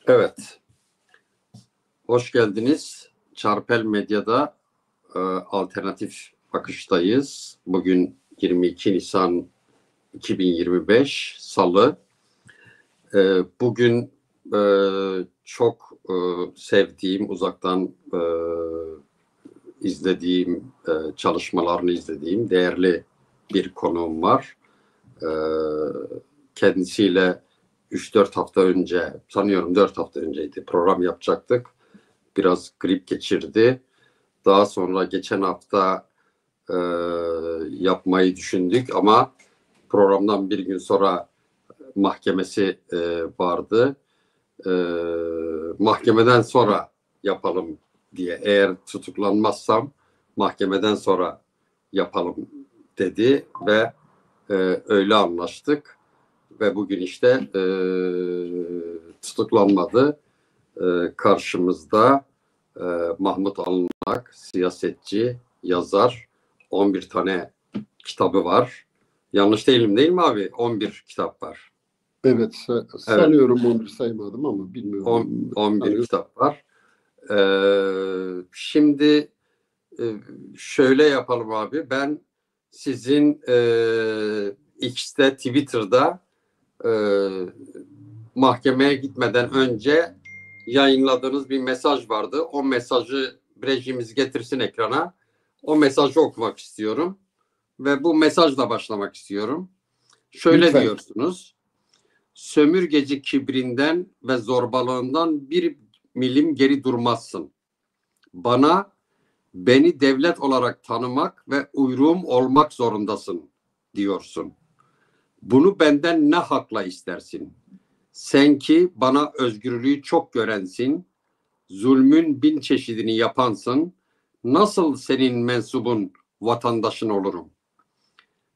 Evet, hoş geldiniz. Çarpel Medya'da alternatif bakıştayız. Bugün 22 Nisan 2025 Salı. Bugün çok sevdiğim, uzaktan izlediğim, çalışmalarını izlediğim değerli bir konuğum var. Kendisiyle 3-4 hafta önce, sanıyorum 4 hafta önceydi, program yapacaktık. Biraz grip geçirdi. Daha sonra geçen hafta yapmayı düşündük ama programdan bir gün sonra mahkemesi vardı. Mahkemeden sonra yapalım diye, eğer tutuklanmazsam mahkemeden sonra yapalım dedi ve öyle anlaştık. Ve bugün işte tutuklanmadı. Karşımızda Mahmut Alınak, siyasetçi, yazar. 11 tane kitabı var. Yanlış değilim değil mi abi? 11 kitap var. Evet, sanıyorum 11 saymadım ama bilmiyorum. 11 kitap var. Şimdi şöyle yapalım abi. Ben sizin X'te, Twitter'da mahkemeye gitmeden önce yayınladığınız bir mesaj vardı. O mesajı rejimiz getirsin ekrana. O mesajı okumak istiyorum. Ve bu mesajla başlamak istiyorum. Şöyle Lütfen. Diyorsunuz. Sömürgeci kibrinden ve zorbalığından bir milim geri durmazsın. Beni devlet olarak tanımak ve uyruğum olmak zorundasın diyorsun. Bunu benden ne hakla istersin? Sen ki bana özgürlüğü çok görensin, zulmün bin çeşidini yapansın, nasıl senin mensubun vatandaşın olurum?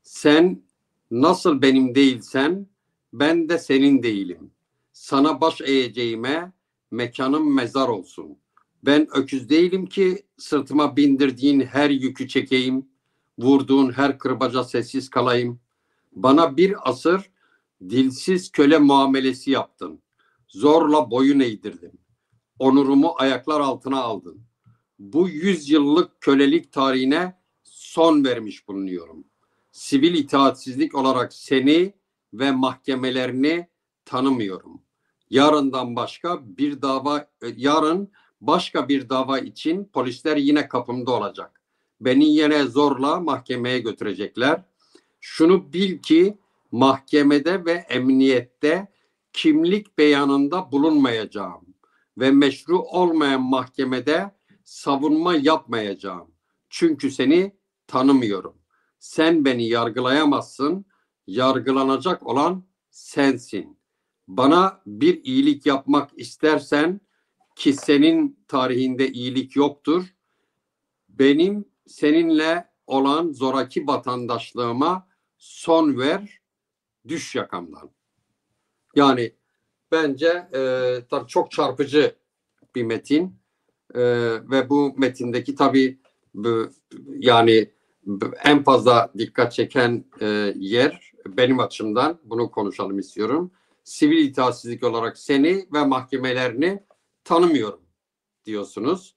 Sen nasıl benim değilsen, ben de senin değilim. Sana baş eğeceğime mekanım mezar olsun. Ben öküz değilim ki sırtıma bindirdiğin her yükü çekeyim, vurduğun her kırbaca sessiz kalayım. Bana bir asır dilsiz köle muamelesi yaptın. Zorla boyun eğdirdin. Onurumu ayaklar altına aldın. Bu 100 yıllık kölelik tarihine son vermiş bulunuyorum. Sivil itaatsizlik olarak seni ve mahkemelerini tanımıyorum. Yarın başka bir dava için polisler yine kapımda olacak. Beni yine zorla mahkemeye götürecekler. Şunu bil ki mahkemede ve emniyette kimlik beyanında bulunmayacağım ve meşru olmayan mahkemede savunma yapmayacağım. Çünkü seni tanımıyorum. Sen beni yargılayamazsın. Yargılanacak olan sensin. Bana bir iyilik yapmak istersen, ki senin tarihinde iyilik yoktur, benim seninle olan zoraki vatandaşlığıma son ver, düş yakamdan. Yani bence tabii çok çarpıcı bir metin ve bu metindeki tabii yani en fazla dikkat çeken yer benim açımdan, bunu konuşalım istiyorum. Sivil itaatsizlik olarak seni ve mahkemelerini tanımıyorum diyorsunuz.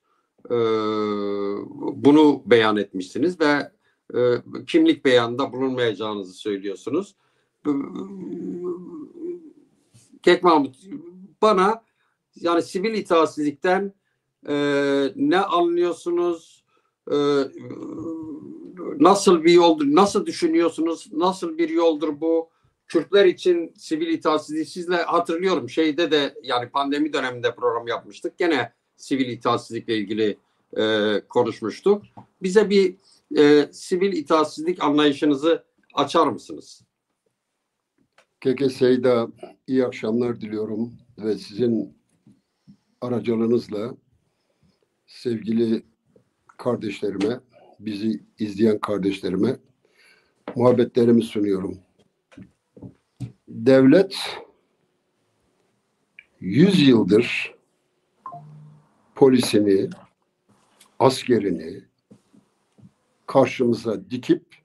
Bunu beyan etmişsiniz ve kimlik beyanında bulunmayacağınızı söylüyorsunuz. Kek Mahmut, bana yani sivil itaatsizlikten ne anlıyorsunuz? Nasıl bir yoldur? Nasıl düşünüyorsunuz? Nasıl bir yoldur bu? Kürtler için sivil itaatsizlik, sizle hatırlıyorum şeyde de, yani pandemi döneminde program yapmıştık. Gene sivil itaatsizlikle ilgili konuşmuştuk. Bize bir sivil itaatsizlik anlayışınızı açar mısınız? KKS'de iyi akşamlar diliyorum ve sizin aracılığınızla sevgili kardeşlerime, bizi izleyen kardeşlerime muhabbetlerimi sunuyorum. Devlet 100 yıldır polisini, askerini karşımıza dikip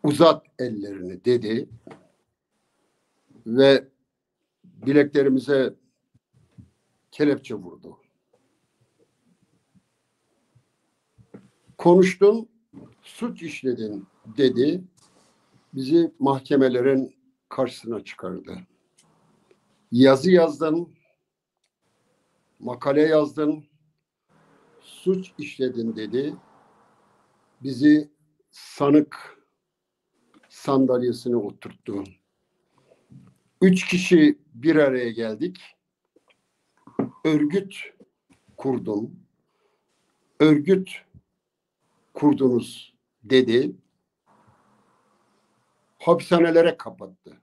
uzat ellerini dedi ve bileklerimize kelepçe vurdu. Konuştun, suç işledin dedi. Bizi mahkemelerin karşısına çıkardı. Yazı yazdın, makale yazdın, suç işledin dedi. Bizi sanık sandalyesine oturttu. 3 kişi bir araya geldik. Örgüt kurdum. Örgüt kurdunuz dedi. Hapishanelere kapattı.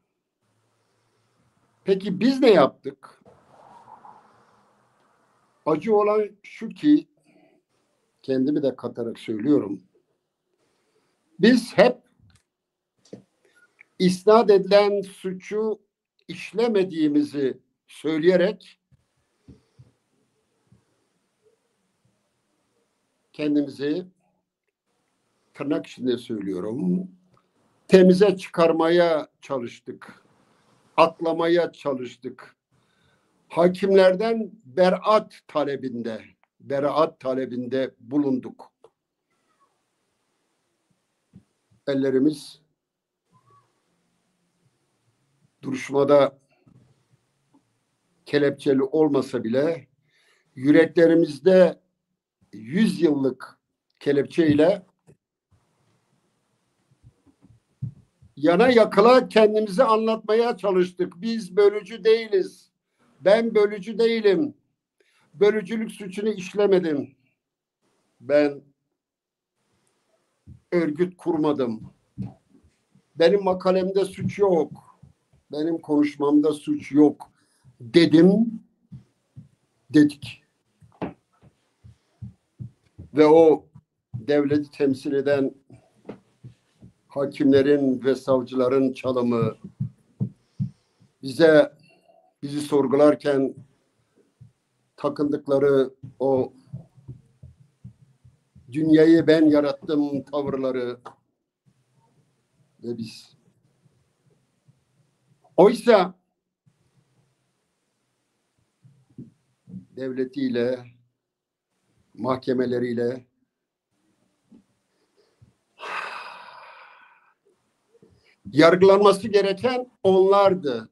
Peki biz ne yaptık? Acı olan şu ki, kendimi de katarak söylüyorum. Biz hep isnat edilen suçu işlemediğimizi söyleyerek kendimizi, tırnak içinde söylüyorum, temize çıkarmaya çalıştık. Aklamaya çalıştık. Hakimlerden beraat talebinde bulunduk. Ellerimiz duruşmada kelepçeli olmasa bile yüreklerimizde 100 yıllık kelepçeyle yana yakıla kendimizi anlatmaya çalıştık. Biz bölücü değiliz. Ben bölücü değilim. Bölücülük suçunu işlemedim. Ben örgüt kurmadım. Benim makalemde suç yok. Benim konuşmamda suç yok. Dedik. Ve o devleti temsil eden hakimlerin ve savcıların çalımı, bizi sorgularken takındıkları o dünyayı ben yarattım tavırları ve biz. Oysa devletiyle, mahkemeleriyle yargılanması gereken onlardı.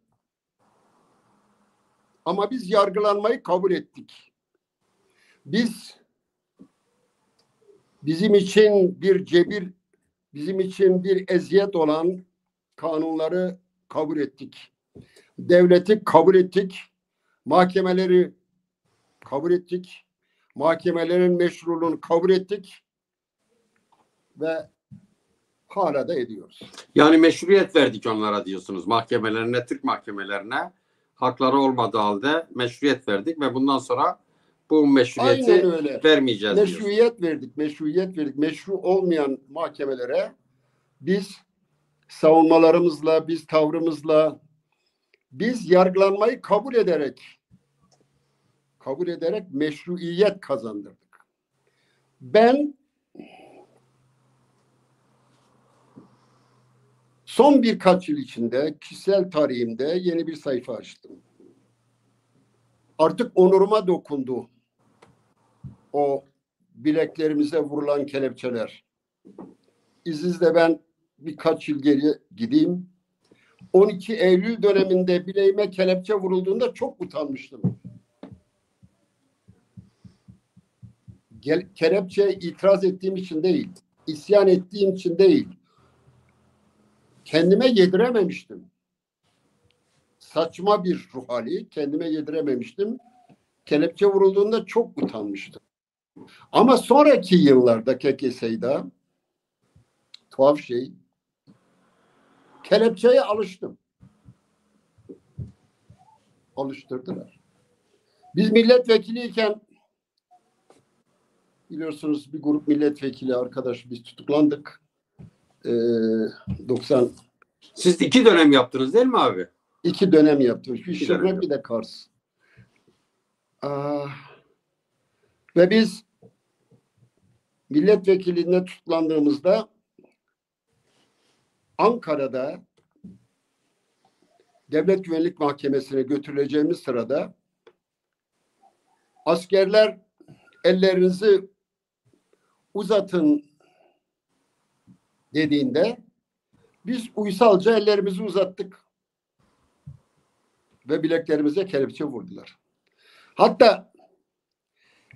Ama biz yargılanmayı kabul ettik. Bizim için bir cebir, bizim için bir eziyet olan kanunları kabul ettik. Devleti kabul ettik. Mahkemeleri kabul ettik. Mahkemelerin meşruluğunu kabul ettik. Ve hala da ediyoruz. Yani meşruiyet verdik onlara diyorsunuz. Mahkemelerine, Türk mahkemelerine hakları olmadığı halde meşruiyet verdik ve bundan sonra bu meşruiyeti vermeyeceğiz Meşruiyet verdik. Meşru olmayan mahkemelere biz savunmalarımızla, biz tavrımızla, biz yargılanmayı kabul ederek meşruiyet kazandırdık. Ben son birkaç yıl içinde kişisel tarihimde yeni bir sayfa açtım. Artık onuruma dokundu o bileklerimize vurulan kelepçeler. İzninizle ben birkaç yıl geri gideyim. 12 Eylül döneminde bileğime kelepçe vurulduğunda çok utanmıştım. Kelepçeye itiraz ettiğim için değil, isyan ettiğim için değil, kendime yedirememiştim. Saçma bir ruh hali, kendime yedirememiştim. Kelepçe vurulduğunda çok utanmıştım. Ama sonraki yıllarda KKS'de tuhaf şey, kelepçeye alıştım. Alıştırdılar. Biz milletvekiliyken biliyorsunuz bir grup milletvekili arkadaş biz tutuklandık. 90. Siz 2 dönem yaptınız değil mi abi? 2 dönem yaptım. Bir Şırnak bir de Kars. Ve biz milletvekilliğine tutuklandığımızda Ankara'da Devlet Güvenlik Mahkemesi'ne götürüleceğimiz sırada askerler ellerinizi uzatın dediğinde biz uysalca ellerimizi uzattık ve bileklerimize kelepçe vurdular. Hatta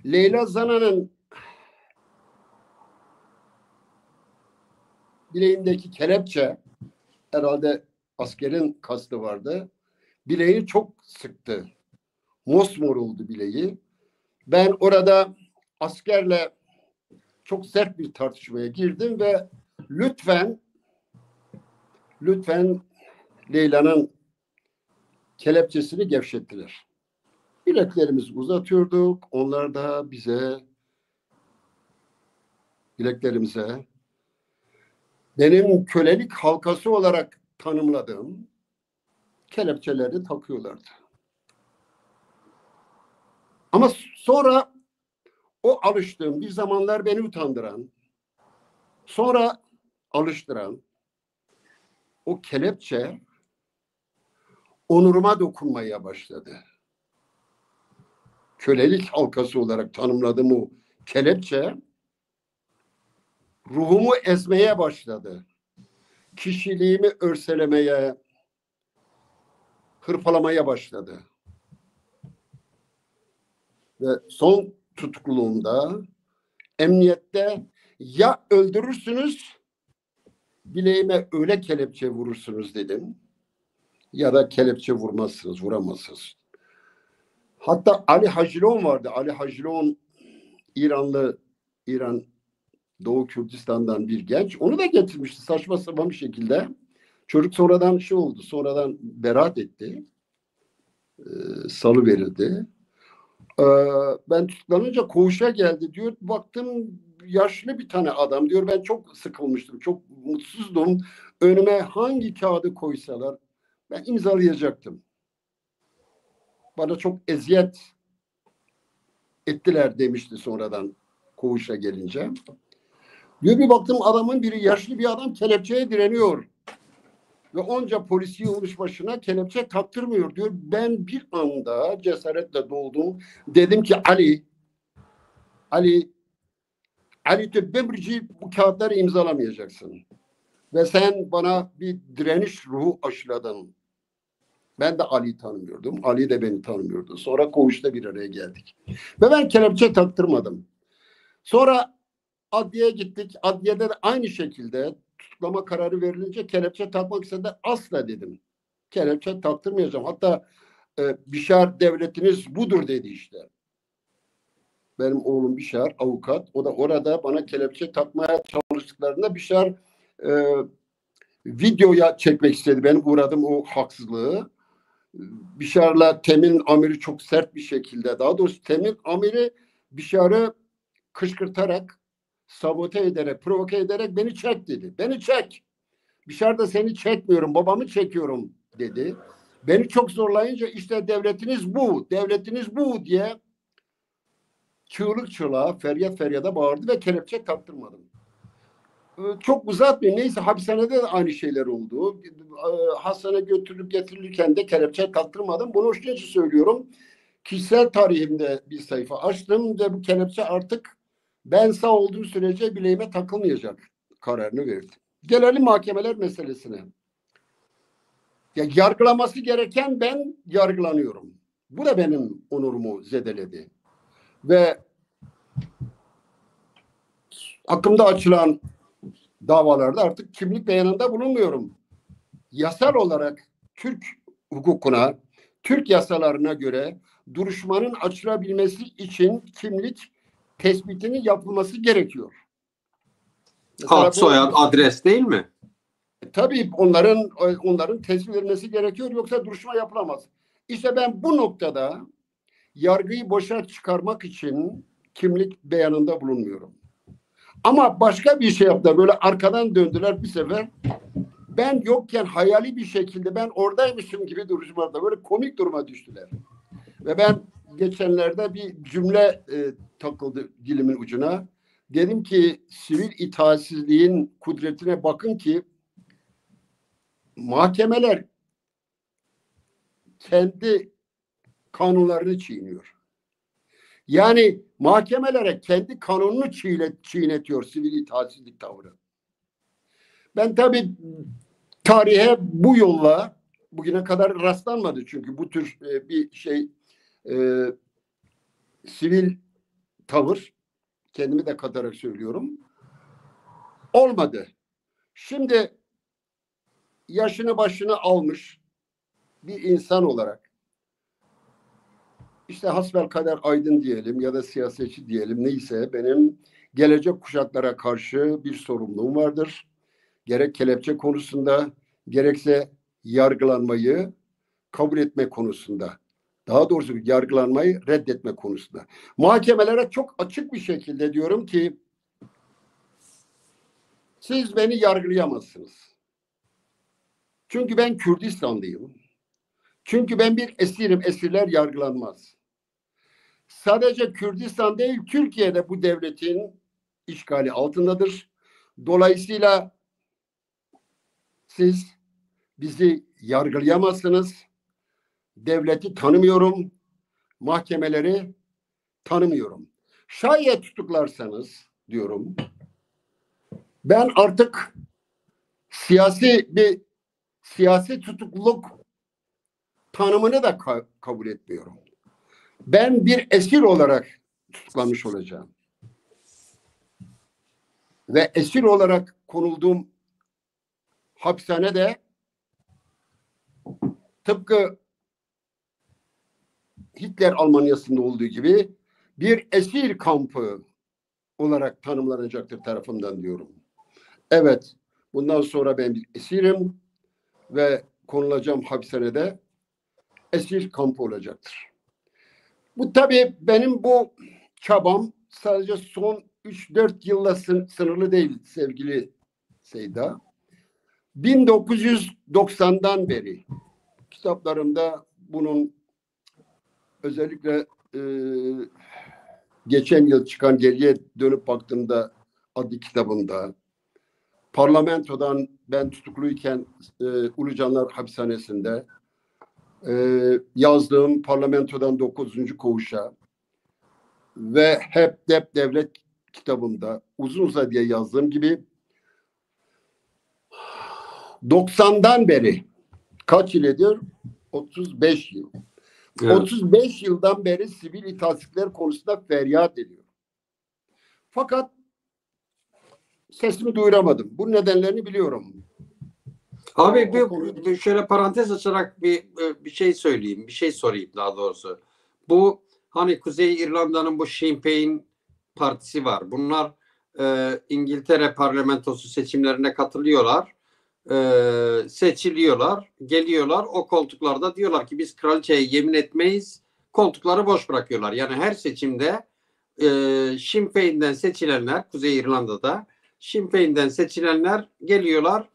Leyla Zana'nın bileğindeki kelepçe, herhalde askerin kastı vardı, bileğini çok sıktı. Mosmor oldu bileği. Ben orada askerle çok sert bir tartışmaya girdim ve lütfen Leyla'nın kelepçesini gevşettiler. Bileklerimizi uzatıyorduk. Onlar da bize, bileklerimize, benim kölelik halkası olarak tanımladığım kelepçeleri takıyorlardı. Ama sonra o alıştığım, bir zamanlar beni utandıran, sonra alıştıran o kelepçe onuruma dokunmaya başladı. Kölelik halkası olarak tanımladığım o kelepçe ruhumu ezmeye başladı. Kişiliğimi örselemeye, hırpalamaya başladı. Ve son tutukluluğumda emniyette ya öldürürsünüz, bileğime öyle kelepçe vurursunuz dedim, ya da kelepçe vurmazsınız, vuramazsınız. Hatta Ali Hacilon vardı. Ali Hacilon İran Doğu Kürdistan'dan bir genç. Onu da getirmişti saçma sapan bir şekilde. Çocuk sonradan oldu. Sonradan beraat etti. Salı verildi. Ben tutuklanınca koğuşa geldi diyor. Baktım yaşlı bir tane adam diyor. Ben çok sıkılmıştım. Çok mutsuzdum. Önüme hangi kağıdı koysalar ben imzalayacaktım. Bana çok eziyet ettiler demişti sonradan koğuşa gelince. Diyor bir baktım adamın biri, yaşlı bir adam, kelepçeye direniyor. Ve onca polisi olmuş başına kelepçe taktırmıyor diyor. Ben bir anda cesaretle doldum. Dedim ki Ali Tübbemrici, bu kağıtları imzalamayacaksın. Ve sen bana bir direniş ruhu aşıladın. Ben de Ali'yi tanımıyordum. Ali de beni tanımıyordu. Sonra koğuşta bir araya geldik. Ve ben kelepçe taktırmadım. Sonra adliyeye gittik. Adliyede de aynı şekilde tutuklama kararı verilince kelepçe takmak istedi. Asla dedim. Kelepçe taktırmayacağım. Hatta Bişar devletiniz budur dedi işte. Benim oğlum Bişar avukat. O da orada bana kelepçe takmaya çalıştıklarında Bişar videoya çekmek istedi. Benim uğradığım o haksızlığı. Bişar'la Temin amiri çok sert bir şekilde, daha doğrusu Temin amiri Bişar'ı kışkırtarak, sabote ederek, provoke ederek beni çek dedi. Beni çek. Bişar da seni çekmiyorum, babamı çekiyorum dedi. Beni çok zorlayınca işte devletiniz bu diye çığlık çığlığa, feryat feryada bağırdı ve kelepçe taktırmadım. Çok uzatmayayım. Neyse hapishanede de aynı şeyler oldu. Hastaneye götürülüp getirilirken de kelepçe taktırmadım. Bunu şunun için söylüyorum. Kişisel tarihimde bir sayfa açtım ve bu kelepçe artık ben sağ olduğum sürece bileğime takılmayacak kararını verdim. Gelelim mahkemeler meselesine. Ya, yargılaması gereken ben yargılanıyorum. Bu da benim onurumu zedeledi. Ve hakkımda açılan davalarda artık kimlik beyanında bulunmuyorum. Yasal olarak Türk hukukuna, Türk yasalarına göre duruşmanın açılabilmesi için kimlik tespitinin yapılması gerekiyor. Ad, soyad, adres değil mi? Tabii onların tespit edilmesi gerekiyor, yoksa duruşma yapılamaz. İşte ben bu noktada yargıyı boşa çıkarmak için kimlik beyanında bulunmuyorum. Ama başka bir şey yaptılar. Böyle arkadan döndüler bir sefer. Ben yokken hayali bir şekilde ben oradaymışım gibi duruşmada böyle komik duruma düştüler. Ve ben geçenlerde bir cümle takıldı dilimin ucuna. Dedim ki sivil itaatsizliğin kudretine bakın ki mahkemeler kendi kanunlarını çiğniyor. Yani mahkemelere kendi kanununu çiğnetiyor sivil itaatsizlik tavrı. Ben tabii tarihe bu yolla bugüne kadar rastlanmadı çünkü bu tür bir şey sivil tavır, kendimi de katarak söylüyorum, olmadı. Şimdi yaşını başını almış bir insan olarak işte hasbelkader aydın diyelim ya da siyasetçi diyelim, neyse, benim gelecek kuşaklara karşı bir sorumluluğum vardır. Gerek kelepçe konusunda gerekse yargılanmayı kabul etme konusunda. Daha doğrusu yargılanmayı reddetme konusunda. Mahkemelere çok açık bir şekilde diyorum ki siz beni yargılayamazsınız. Çünkü ben Kürdistanlıyım. Çünkü ben bir esirim. Esirler yargılanmaz. Sadece Kürdistan değil, Türkiye'de bu devletin işgali altındadır. Dolayısıyla siz bizi yargılayamazsınız. Devleti tanımıyorum. Mahkemeleri tanımıyorum. Şayet tutuklarsanız diyorum, ben artık siyasi tutukluluk tanımını da kabul etmiyorum. Ben bir esir olarak tutuklanmış olacağım. Ve esir olarak konulduğum hapishanede tıpkı Hitler Almanya'sında olduğu gibi bir esir kampı olarak tanımlanacaktır tarafımdan diyorum. Evet, bundan sonra ben bir esirim ve konulacağım hapishanede esir kampı olacaktır. Bu tabii benim bu çabam sadece son 3-4 yılla sınırlı değil sevgili Seyda. 1990'dan beri kitaplarımda bunun özellikle geçen yıl çıkan Geriye Dönüp Baktığımda adlı kitabımda, parlamentodan ben tutukluyken Ulucanlar Hapishanesi'nde yazdığım parlamentodan 9. koğuşa ve hep devlet kitabımda uzun uzadıya yazdığım gibi 90'dan beri kaç yıl ediyor? 35 yıl. Evet. 35 yıldan beri sivil itaatsizlikler konusunda feryat ediyor. Fakat sesimi duyuramadım. Bu nedenlerini biliyorum. Abi bir şöyle parantez açarak bir şey söyleyeyim, bir şey sorayım daha doğrusu. Bu hani Kuzey İrlanda'nın bu Sinn Féin partisi var. Bunlar İngiltere parlamentosu seçimlerine katılıyorlar. Seçiliyorlar, geliyorlar, o koltuklarda diyorlar ki biz kraliçeye yemin etmeyiz, koltukları boş bırakıyorlar. Yani her seçimde Sinn Féin'den seçilenler, Kuzey İrlanda'da Sinn Féin'den seçilenler geliyorlar,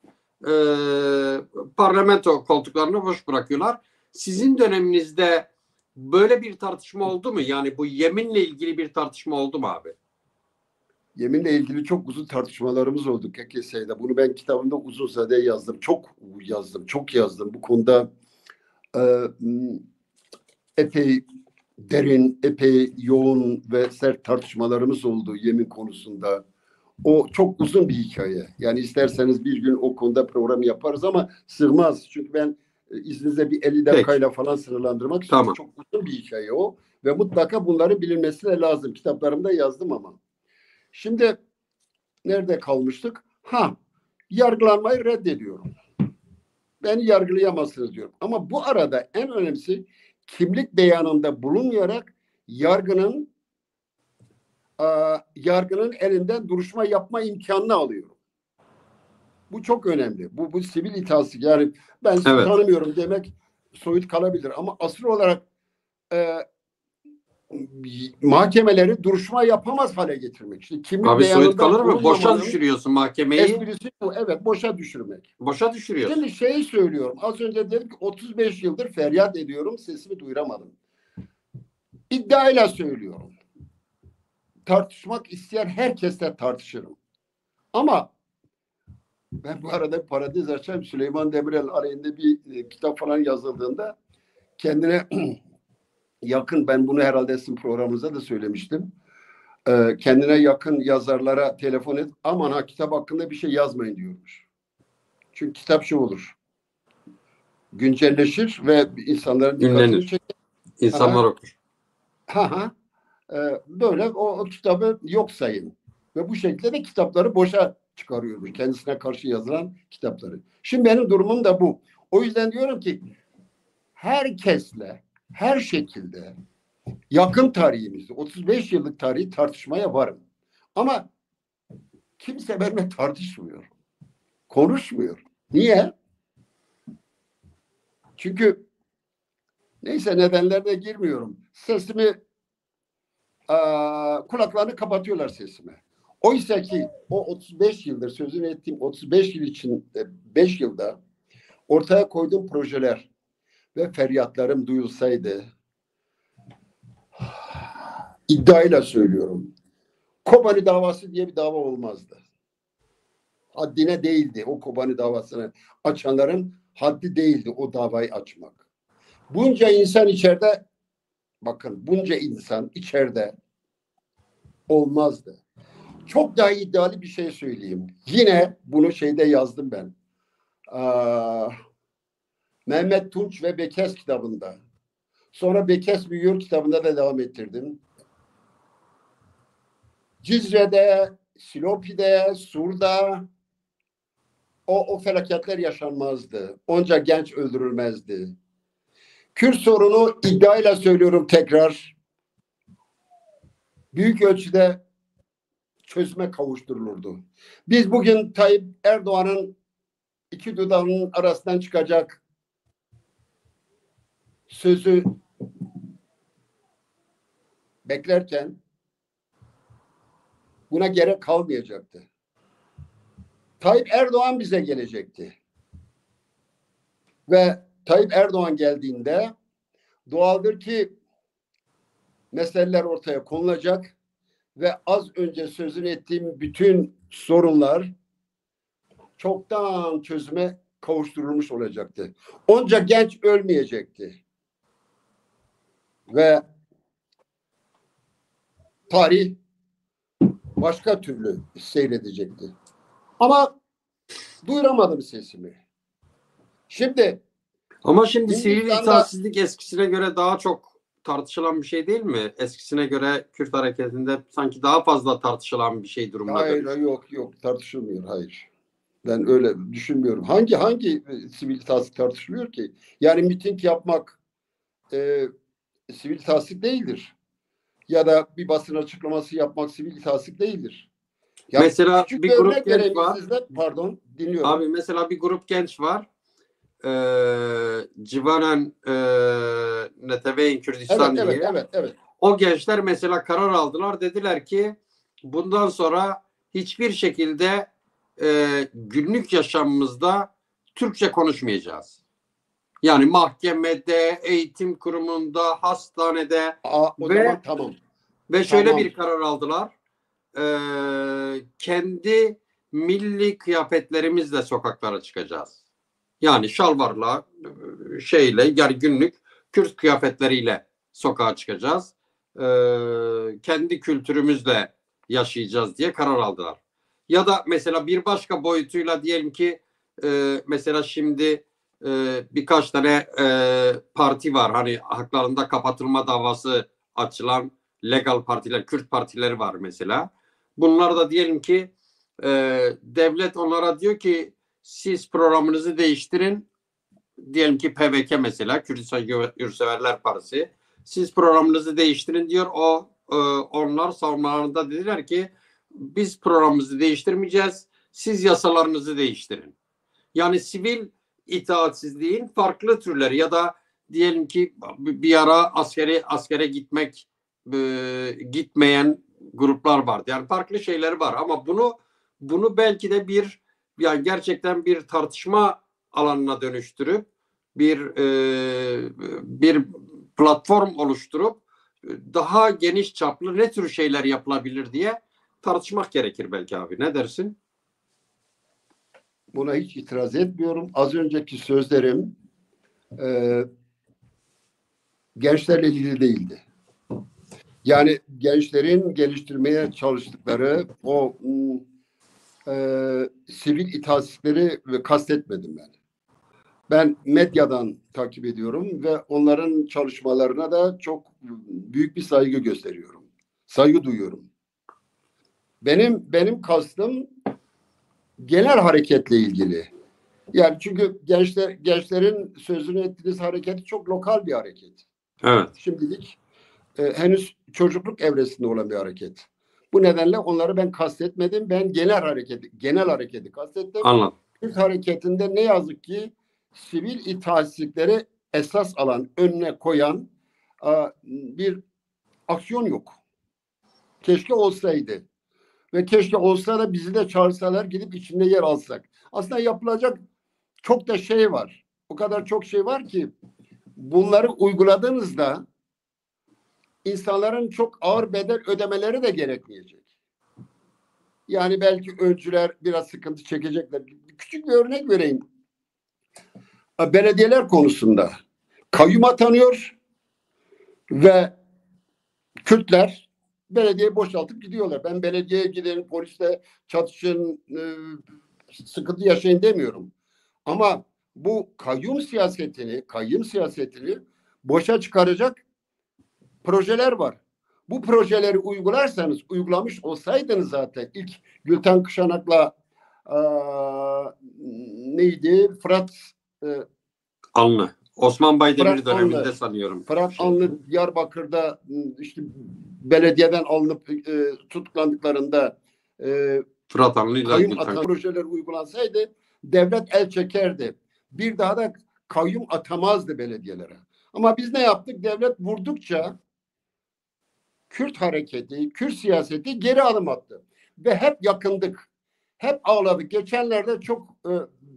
parlamento koltuklarını boş bırakıyorlar. Sizin döneminizde böyle bir tartışma oldu mu? Yani bu yeminle ilgili bir tartışma oldu mu abi? Yeminle ilgili çok uzun tartışmalarımız oldu KKS'de. Bunu ben kitabımda uzun süre yazdım. Çok yazdım. Bu konuda epey derin, epey yoğun ve sert tartışmalarımız oldu yemin konusunda. O çok uzun bir hikaye. Yani isterseniz bir gün o konuda program yaparız ama sığmaz. Çünkü ben izninizle bir 50 dakikayla falan sınırlandırmak istiyorum. Tamam. Çok uzun bir hikaye o. Ve mutlaka bunları bilinmesi de lazım. Kitaplarımda yazdım ama. Şimdi nerede kalmıştık? Yargılanmayı reddediyorum. Beni yargılayamazsınız diyorum. Ama bu arada en önemlisi kimlik beyanında bulunmayarak yargının elinden duruşma yapma imkanını alıyorum. Bu çok önemli. Bu sivil itaatsizlik. Yani ben sizi tanımıyorum demek soyut kalabilir. Ama asıl olarak mahkemeleri duruşma yapamaz hale getirmek. İşte kimlik abi soyut kalır mı? Boşa düşürüyorsun mahkemeyi. Esprisi bu. Evet, boşa düşürmek. Boşa düşürüyorsun. Şimdi şeyi söylüyorum. Az önce dedim ki 35 yıldır feryat ediyorum. Sesimi duyuramadım. İddiayla söylüyorum. Tartışmak isteyen herkesle tartışırım. Ama ben bu arada parantez açayım. Süleyman Demirel aleyhinde bir kitap falan yazıldığında kendine yakın, ben bunu herhalde sizin programınızda da söylemiştim. Kendine yakın yazarlara telefon et. Aman ha, kitap hakkında bir şey yazmayın diyormuş. Çünkü kitap şu olur. Güncelleşir ve insanların dikkatini Ünlenir. çeker. İnsanlar Aha. okur. Böyle o kitabı yok sayın. Ve bu şekilde de kitapları boşa çıkarıyormuş. Kendisine karşı yazılan kitapları. Şimdi benim durumum da bu. O yüzden diyorum ki herkesle, her şekilde yakın tarihimizde 35 yıllık tarihi tartışmaya varım. Ama kimse benimle tartışmıyor. Konuşmuyor. Niye? Çünkü neyse, nedenlerine girmiyorum. Sesimi, kulaklarını kapatıyorlar sesime. Oysa ki o 35 yıldır sözünü ettiğim 35 yıl için 5 yılda ortaya koyduğum projeler ve feryatlarım duyulsaydı, iddiayla söylüyorum, Kobani davası diye bir dava olmazdı. Haddine değildi o Kobani davasını açanların, haddi değildi o davayı açmak. Bunca insan içeride, bakın bunca insan içeride olmazdı. Çok daha iddialı bir şey söyleyeyim. Yine bunu şeyde yazdım ben. Mehmet Tunç ve Bekes kitabında. Sonra Bekes Büyüyor kitabında da devam ettirdim. Cizre'de, Silopi'de, Sur'da o felaketler yaşanmazdı. Onca genç öldürülmezdi. Kürt sorunu, iddiayla söylüyorum tekrar, büyük ölçüde çözüme kavuşturulurdu. Biz bugün Tayyip Erdoğan'ın iki dudağının arasından çıkacak sözü beklerken buna gerek kalmayacaktı. Tayyip Erdoğan bize gelecekti. Ve Tayyip Erdoğan geldiğinde doğaldır ki meseleler ortaya konulacak ve az önce sözünü ettiğim bütün sorunlar çoktan çözüme kavuşturulmuş olacaktı. Onca genç ölmeyecekti. Ve tarih başka türlü seyredecekti. Ama duyuramadım sesimi. Şimdi Ama şimdi sivil Hindistan'da, itaatsizlik eskisine göre daha çok tartışılan bir şey değil mi? Eskisine göre Kürt hareketinde sanki daha fazla tartışılan bir şey durumuna hayır, dönüş. yok tartışılmıyor, hayır. Ben öyle düşünmüyorum. Hangi sivil itaatsizlik tartışılıyor ki? Yani miting yapmak sivil itaatsizlik değildir. Ya da bir basın açıklaması yapmak sivil itaatsizlik değildir. Ya Mesela küçük bir bir grup örnek genç vereyim var. sizde. Pardon, dinliyorum. Abi mesela bir grup genç var. Civanen Neteveyn Kürdistan diye. Evet. O gençler mesela karar aldılar. Dediler ki bundan sonra hiçbir şekilde günlük yaşamımızda Türkçe konuşmayacağız. Yani mahkemede, eğitim kurumunda, hastanede O zaman tamam. ve şöyle Tamam. bir karar aldılar. Kendi milli kıyafetlerimizle sokaklara çıkacağız. Yani şalvarla, şeyle, yani günlük Kürt kıyafetleriyle sokağa çıkacağız. Kendi kültürümüzle yaşayacağız diye karar aldılar. Ya da mesela bir başka boyutuyla diyelim ki mesela şimdi birkaç tane parti var. Hani haklarında kapatılma davası açılan legal partiler, Kürt partileri var mesela. Bunlar da diyelim ki devlet onlara diyor ki siz programınızı değiştirin. Diyelim ki PVK mesela, Kürdistan Yurtseverler Partisi. Siz programınızı değiştirin diyor. Onlar savunmalarında dediler ki biz programımızı değiştirmeyeceğiz. Siz yasalarınızı değiştirin. Yani sivil itaatsizliğin farklı türleri ya da diyelim ki bir ara askere gitmeyen gruplar vardı. Yani farklı şeyler var ama bunu belki de yani gerçekten bir tartışma alanına dönüştürüp bir platform oluşturup daha geniş çaplı ne tür şeyler yapılabilir diye tartışmak gerekir belki abi. Ne dersin? Buna hiç itiraz etmiyorum. Az önceki sözlerim gençlerle ilgili değildi. Yani gençlerin geliştirmeye çalıştıkları o sivil itaatsizlikleri kastetmedim ben. Ben medyadan takip ediyorum ve onların çalışmalarına da çok büyük bir saygı gösteriyorum. Saygı duyuyorum. Benim kastım genel hareketle ilgili. Yani çünkü gençlerin sözünü ettiğiniz hareket çok lokal bir hareket. Evet. Şimdilik henüz çocukluk evresinde olan bir hareket. Bu nedenle onları ben kastetmedim. Ben genel hareketi kastettim. Anladım. Kürt hareketinde ne yazık ki sivil itaatsizlikleri esas alan, önüne koyan bir aksiyon yok. Keşke olsaydı. Ve keşke olsa da bizi de çağırsalar, gidip içinde yer alsak. Aslında yapılacak çok da şey var. O kadar çok şey var ki bunları uyguladığınızda insanların çok ağır bedel ödemeleri de gerekmeyecek. Yani belki öncüler biraz sıkıntı çekecekler. Küçük bir örnek vereyim. Belediyeler konusunda kayyum atanıyor ve Kürtler belediyeyi boşaltıp gidiyorlar. Ben belediyeye gidin, polisle çatışın, sıkıntı yaşayın demiyorum. Ama bu kayyum siyasetini boşa çıkaracak projeler var. Bu projeleri uygulamış olsaydınız zaten ilk Gülten Kışanak'la neydi? Anlı. Osman Baydemir Fırat döneminde Anlı. sanıyorum. Fırat Anlı Diyarbakır'da işte belediyeden alınıp tutuklandıklarında Fırat Anlı'yla kayyum atan projeler uygulansaydı devlet el çekerdi. Bir daha da kayyum atamazdı belediyelere. Ama biz ne yaptık? Devlet vurdukça Kürt hareketi, Kürt siyaseti geri adım attı. Ve hep yakındık. Hep ağladık. Geçenlerde çok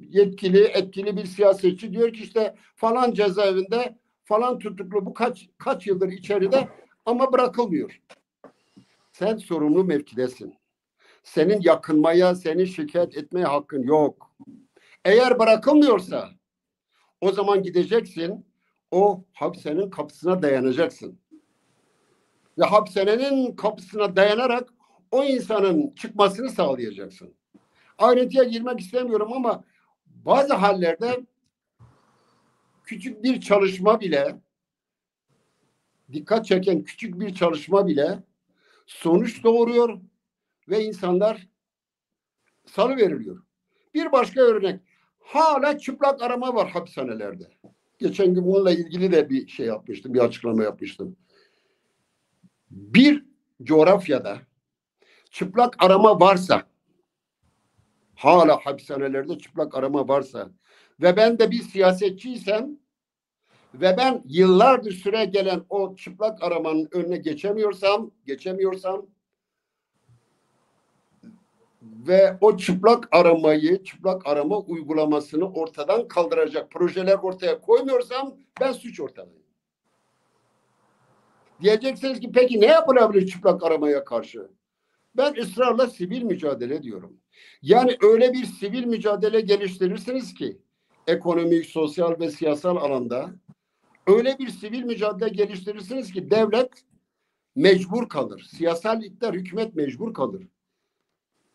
yetkili, etkili bir siyasetçi diyor ki işte falan cezaevinde falan tutuklu, bu kaç yıldır içeride ama bırakılmıyor. Sen sorumlu mevkidesin. Senin yakınmaya, seni şikayet etmeye hakkın yok. Eğer bırakılmıyorsa o zaman gideceksin, o hapishanenin kapısına dayanacaksın. Ve hapishanenin kapısına dayanarak o insanın çıkmasını sağlayacaksın. Ayrıntıya girmek istemiyorum ama bazı hallerde küçük bir çalışma bile, dikkat çeken küçük bir çalışma bile sonuç doğuruyor ve insanlar salıveriliyor. Bir başka örnek, hala çıplak arama var hapishanelerde. Geçen gün bununla ilgili de bir şey yapmıştım, bir açıklama yapmıştım. Bir coğrafyada çıplak arama varsa, hala hapishanelerde çıplak arama varsa ve ben de bir siyasetçiysem ve ben yıllardır süre gelen o çıplak aramanın önüne geçemiyorsam ve o çıplak arama uygulamasını ortadan kaldıracak projeler ortaya koymuyorsam ben suç ortağıyım. Diyeceksiniz ki peki ne yapılabilir çıplak aramaya karşı? Ben ısrarla sivil mücadele diyorum. Yani öyle bir sivil mücadele geliştirirsiniz ki ekonomik, sosyal ve siyasal alanda öyle bir sivil mücadele geliştirirsiniz ki devlet mecbur kalır. Siyasal iktidar, hükümet mecbur kalır.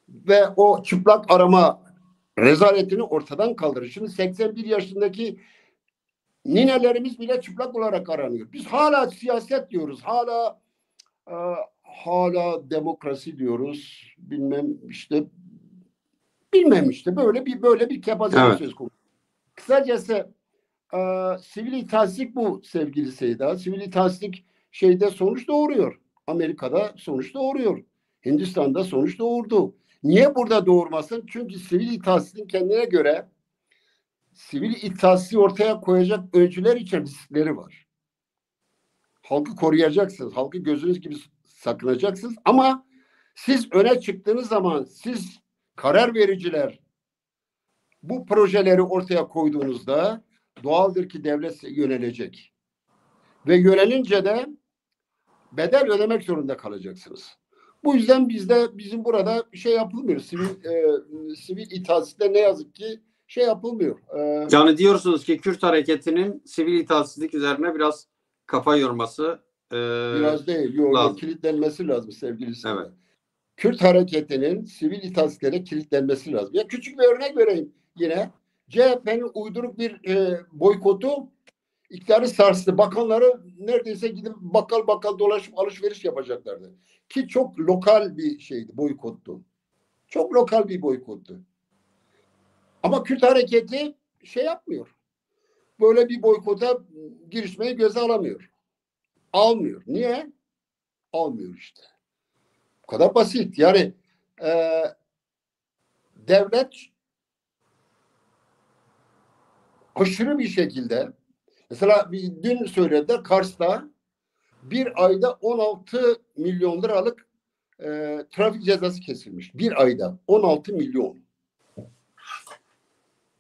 Ve o çıplak arama rezaletini ortadan kaldırır. Şimdi 81 yaşındaki ninelerimiz bile çıplak olarak aranıyor. Biz hala siyaset diyoruz. Hala demokrasi diyoruz. Bilmem işte böyle bir kepazelik söz konusu. Kısacası sivil itaatsizlik bu sevgili Seyda. Sivil itaatsizlik şeyde sonuç doğuruyor. Amerika'da sonuç doğuruyor. Hindistan'da sonuç doğurdu. Niye burada doğurmasın? Çünkü sivil itaatsizliğin kendine göre sivil itaatsizliği ortaya koyacak öncüler için riskleri var. Halkı koruyacaksınız. Halkı gözünüz gibi sakınacaksınız. Ama siz öne çıktığınız zaman siz karar vericiler bu projeleri ortaya koyduğunuzda doğaldır ki devlet yönelecek. Ve yönelince de bedel ödemek zorunda kalacaksınız. Bu yüzden bizim burada şey yapılmıyor. Sivil itaatsizlikte ne yazık ki şey yapılmıyor. Yani diyorsunuz ki Kürt hareketinin sivil itaatsizlik üzerine biraz kafa yorması Biraz değil. Yok, lazım. kilitlenmesi lazım sevgili Sinan. Evet. Kürt hareketinin sivil itaatkere kilitlenmesi lazım. Ya küçük bir örnek vereyim yine. CHP'nin uyduruk bir boykotu iktidarı sarstı. Bakanları neredeyse gidip bakkal bakkal dolaşıp alışveriş yapacaklardı. Ki çok lokal bir şeydi, boykottu. Çok lokal bir boykottu. Ama Kürt hareketi şey yapmıyor. Böyle bir boykota girişmeyi göze alamıyor. Almıyor. Niye? Almıyor işte. Bu kadar basit. Yani e, devlet aşırı bir şekilde, mesela dün söylediler, Kars'ta bir ayda 16 milyon liralık trafik cezası kesilmiş. Bir ayda 16 milyon.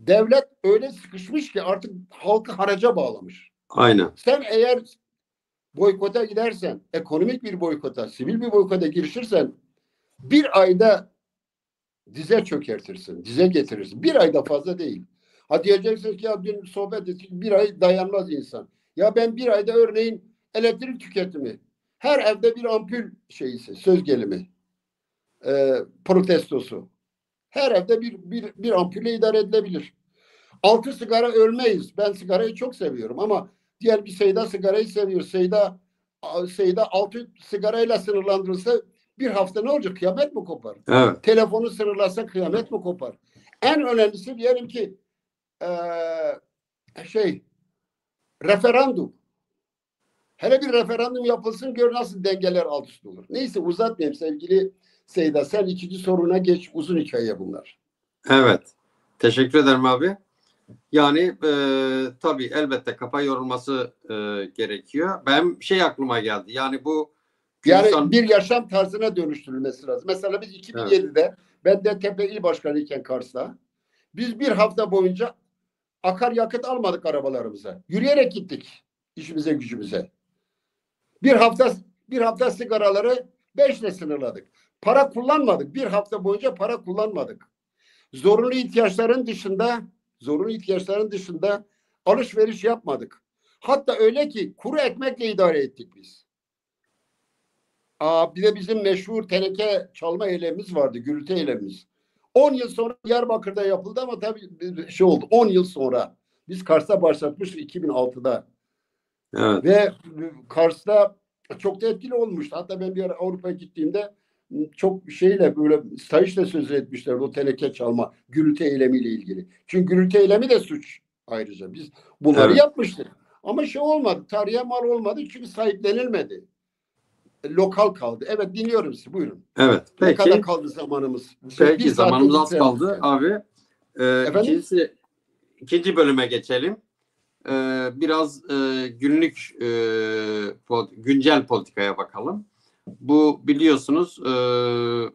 Devlet öyle sıkışmış ki artık halkı haraca bağlamış. Aynen. Sen eğer boykota gidersen, ekonomik bir boykota, sivil bir boykota girişirsen bir ayda dize çökertirsin, dize getirirsin. Bir ayda fazla değil. Ha diyeceksin ki ya dün sohbet ettik, bir ay dayanmaz insan. Ya ben bir ayda örneğin elektrik tüketimi, her evde bir ampul şeyisi, söz gelimi, protestosu. Her evde bir ampulle idare edilebilir. 6 sigara ölmeyiz. Ben sigarayı çok seviyorum ama diğer bir Seyda sigarayı seviyor. Seyda 6 sigarayla sınırlandırılsa bir hafta ne olacak? Kıyamet mi kopar? Evet. Telefonu sınırlasa kıyamet mi kopar? En önemlisi diyelim ki referandum. Hele bir referandum yapılsın, gör nasıl dengeler alt üst olur. Neyse uzatmayayım sevgili Seyda. Sen ikinci soruna geç. Uzun hikaye bunlar. Evet. Teşekkür ederim abi. Yani tabii elbette kafa yorulması gerekiyor. Ben aklıma geldi. Yani bu Yani bir yaşam tarzına dönüştürülmesi lazım. Mesela biz 2007'de evet. ben DTP İl Başkanı iken Kars'ta biz bir hafta boyunca akaryakıt almadık arabalarımıza. Yürüyerek gittik işimize gücümüze. Bir hafta sigaraları 5'le sınırladık. Para kullanmadık. Bir hafta boyunca para kullanmadık. Zorunlu ihtiyaçların dışında alışveriş yapmadık. Hatta öyle ki kuru ekmekle idare ettik biz. Bir de bizim meşhur teneke çalma eylemimiz vardı. Gürültü eylemimiz. 10 yıl sonra Diyarbakır'da yapıldı ama tabii şey oldu. 10 yıl sonra. Biz Kars'ta başlatmıştık 2006'da. Evet. Ve Kars'ta çok da etkili olmuştu. Hatta ben bir ara Avrupa'ya gittiğimde çok şeyle böyle sayışla söz etmişler o teneke çalma gürültü eylemiyle ilgili. Çünkü gürültü eylemi de suç ayrıca. Biz bunları Evet. yapmıştık. Ama şey olmadı. Tarihe mal olmadı çünkü sahiplenilmedi. Lokal kaldı. Evet dinliyorum sizi. Buyurun. Evet. Ne kadar Peki. kaldı zamanımız? Bir Peki saatte zamanımız az bitirelim kaldı lütfen. abi. Efendim? İkinci bölüme geçelim. Biraz günlük güncel politikaya bakalım. Bu biliyorsunuz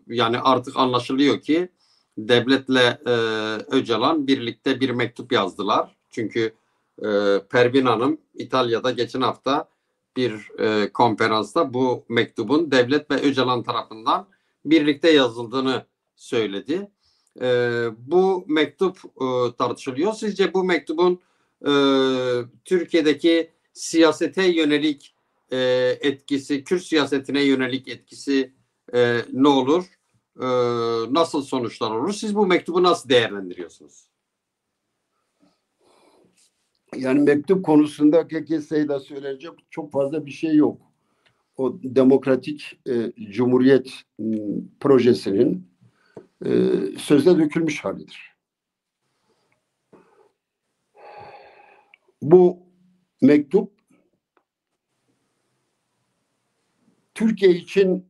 yani artık anlaşılıyor ki devletle Öcalan birlikte bir mektup yazdılar. Çünkü Pervin Hanım İtalya'da geçen hafta bir konferansta bu mektubun devlet ve Öcalan tarafından birlikte yazıldığını söyledi. Bu mektup tartışılıyor. Sizce bu mektubun Türkiye'deki siyasete yönelik etkisi, Kürt siyasetine yönelik etkisi ne olur? Nasıl sonuçlar olur? Siz bu mektubu nasıl değerlendiriyorsunuz? Yani mektup konusunda Seyda söyleyecek çok fazla bir şey yok. O demokratik cumhuriyet projesinin sözde dökülmüş halidir. Bu mektup Türkiye için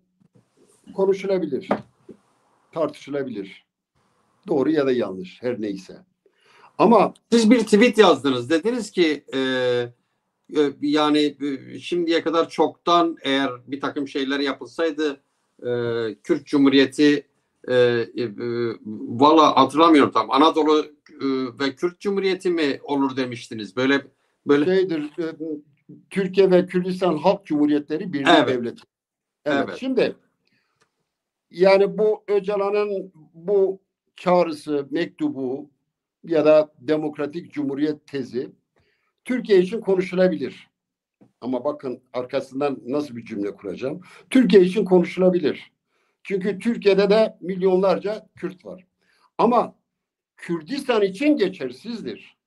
konuşulabilir, tartışılabilir. Doğru ya da yanlış her neyse. Ama siz bir tweet yazdınız. Dediniz ki yani şimdiye kadar çoktan eğer bir takım şeyler yapılsaydı Kürt Cumhuriyeti valla hatırlamıyorum tam Anadolu ve Kürt Cumhuriyeti mi olur demiştiniz. Böyle şeydir Türkiye ve Kürdistan Halk Cumhuriyetleri Birliği evet. Devleti. Evet. Evet. Şimdi yani bu Öcalan'ın bu çağrısı, mektubu ya da demokratik cumhuriyet tezi Türkiye için konuşulabilir. ama bakın arkasından nasıl bir cümle kuracağım. Türkiye için konuşulabilir. Çünkü Türkiye'de de milyonlarca Kürt var. Ama Kürdistan için geçersizdir.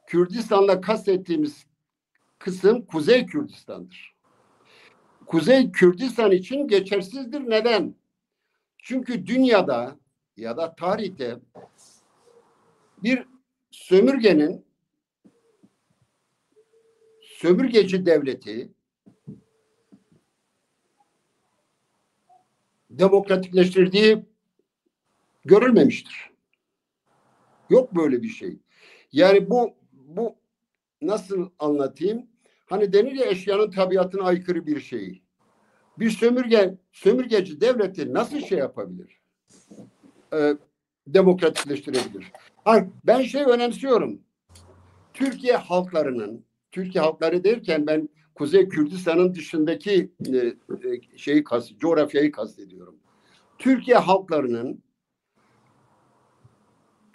Kürdistan'la kastettiğimiz kısım Kuzey Kürdistan'dır. Kuzey Kürdistan için geçersizdir. Neden? Çünkü dünyada ya da tarihte bir sömürgeci devleti demokratikleştirdiği görülmemiştir. Yok böyle bir şey. Yani bu nasıl anlatayım? Hani denir ya, eşyanın tabiatına aykırı bir şey. Bir sömürgeci devleti nasıl şey yapabilir? Demokratikleştirebilir. Ben önemsiyorum. Türkiye halkları derken ben Kuzey Kürdistan'ın dışındaki coğrafyayı kastediyorum. Türkiye halklarının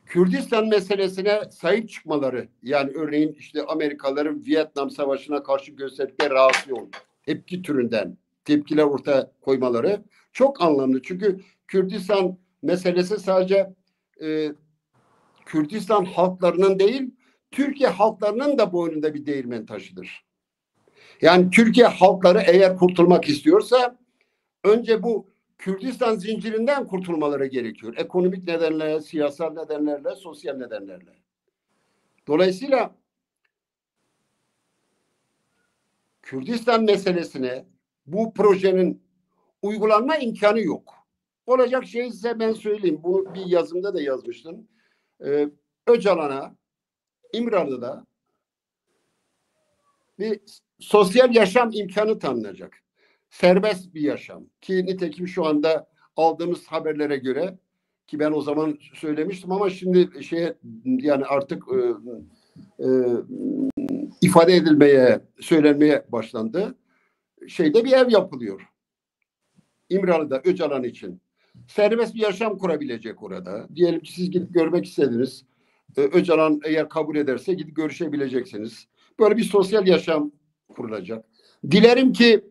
Kürdistan meselesine sahip çıkmaları, yani örneğin işte Amerikalıların Vietnam Savaşı'na karşı gösterdikleri reaksiyon, tepki türünden tepkiler ortaya koymaları çok anlamlı. Çünkü Kürdistan meselesi sadece Kürdistan halklarının değil, Türkiye halklarının da boynunda bir değirmen taşıdır. Yani Türkiye halkları eğer kurtulmak istiyorsa önce bu Kürdistan zincirinden kurtulmaları gerekiyor. Ekonomik nedenlerle, siyasal nedenlerle, sosyal nedenlerle. Dolayısıyla Kürdistan meselesine bu projenin uygulanma imkanı yok. Olacak şey size ben söyleyeyim. Bunu bir yazımda da yazmıştım. Öcalan'a İmralı'da bir sosyal yaşam imkanı tanınacak. Serbest bir yaşam. Ki nitekim şu anda aldığımız haberlere göre, ki ben o zaman söylemiştim ama şimdi yani artık ifade edilmeye, söylenmeye başlandı. Bir ev yapılıyor. İmralı'da Öcalan için. Serbest bir yaşam kurabilecek orada. Diyelim ki siz gidip görmek istediniz. Öcalan eğer kabul ederse gidip görüşebileceksiniz. Böyle bir sosyal yaşam kurulacak. Dilerim ki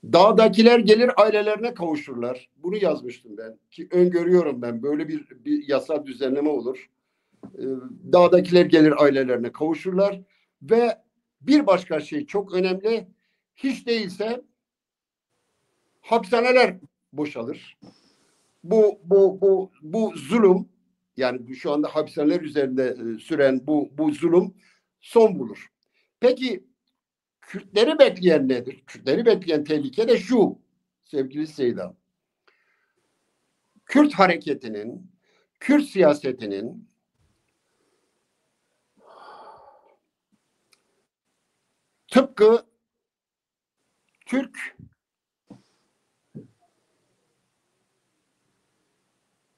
dağdakiler gelir ailelerine kavuşurlar. Bunu yazmıştım ben. Ki öngörüyorum ben. Böyle bir yasal düzenleme olur. Dağdakiler gelir ailelerine kavuşurlar. Ve bir başka şey çok önemli. Hiç değilse hapishaneler boşalır. Bu zulüm, yani şu anda hapishaneler üzerinde süren bu zulüm son bulur. Peki Kürtleri bekleyen nedir? Kürtleri bekleyen tehlike de şu sevgili Seyda. Kürt hareketinin, Kürt siyasetinin tıpkı Türk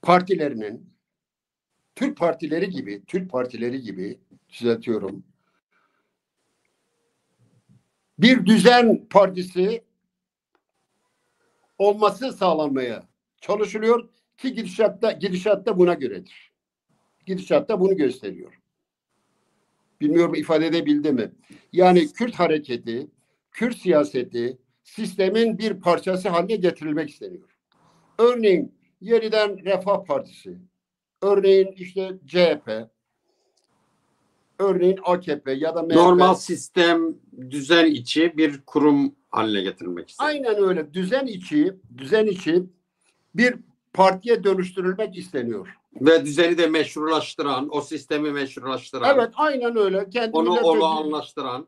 partilerinin, Türk partileri gibi düzeltiyorum, bir düzen partisi olması sağlanmaya çalışılıyor ki gidişatta buna göredir. Gidişatta bunu gösteriyor. Bilmiyorum ifade edebildi mi? Yani Kürt hareketi, Kürt siyaseti sistemin bir parçası haline getirilmek isteniyor. Örneğin yeniden Refah Partisi, örneğin işte CHP, örneğin AKP ya da MHP. Normal sistem, düzen içi bir kurum haline getirilmek isteniyor. Aynen öyle. Düzen içi bir partiye dönüştürülmek isteniyor. Ve düzeni de meşrulaştıran, o sistemi meşrulaştıran. Evet, aynen öyle. Onu olağanlaştıran.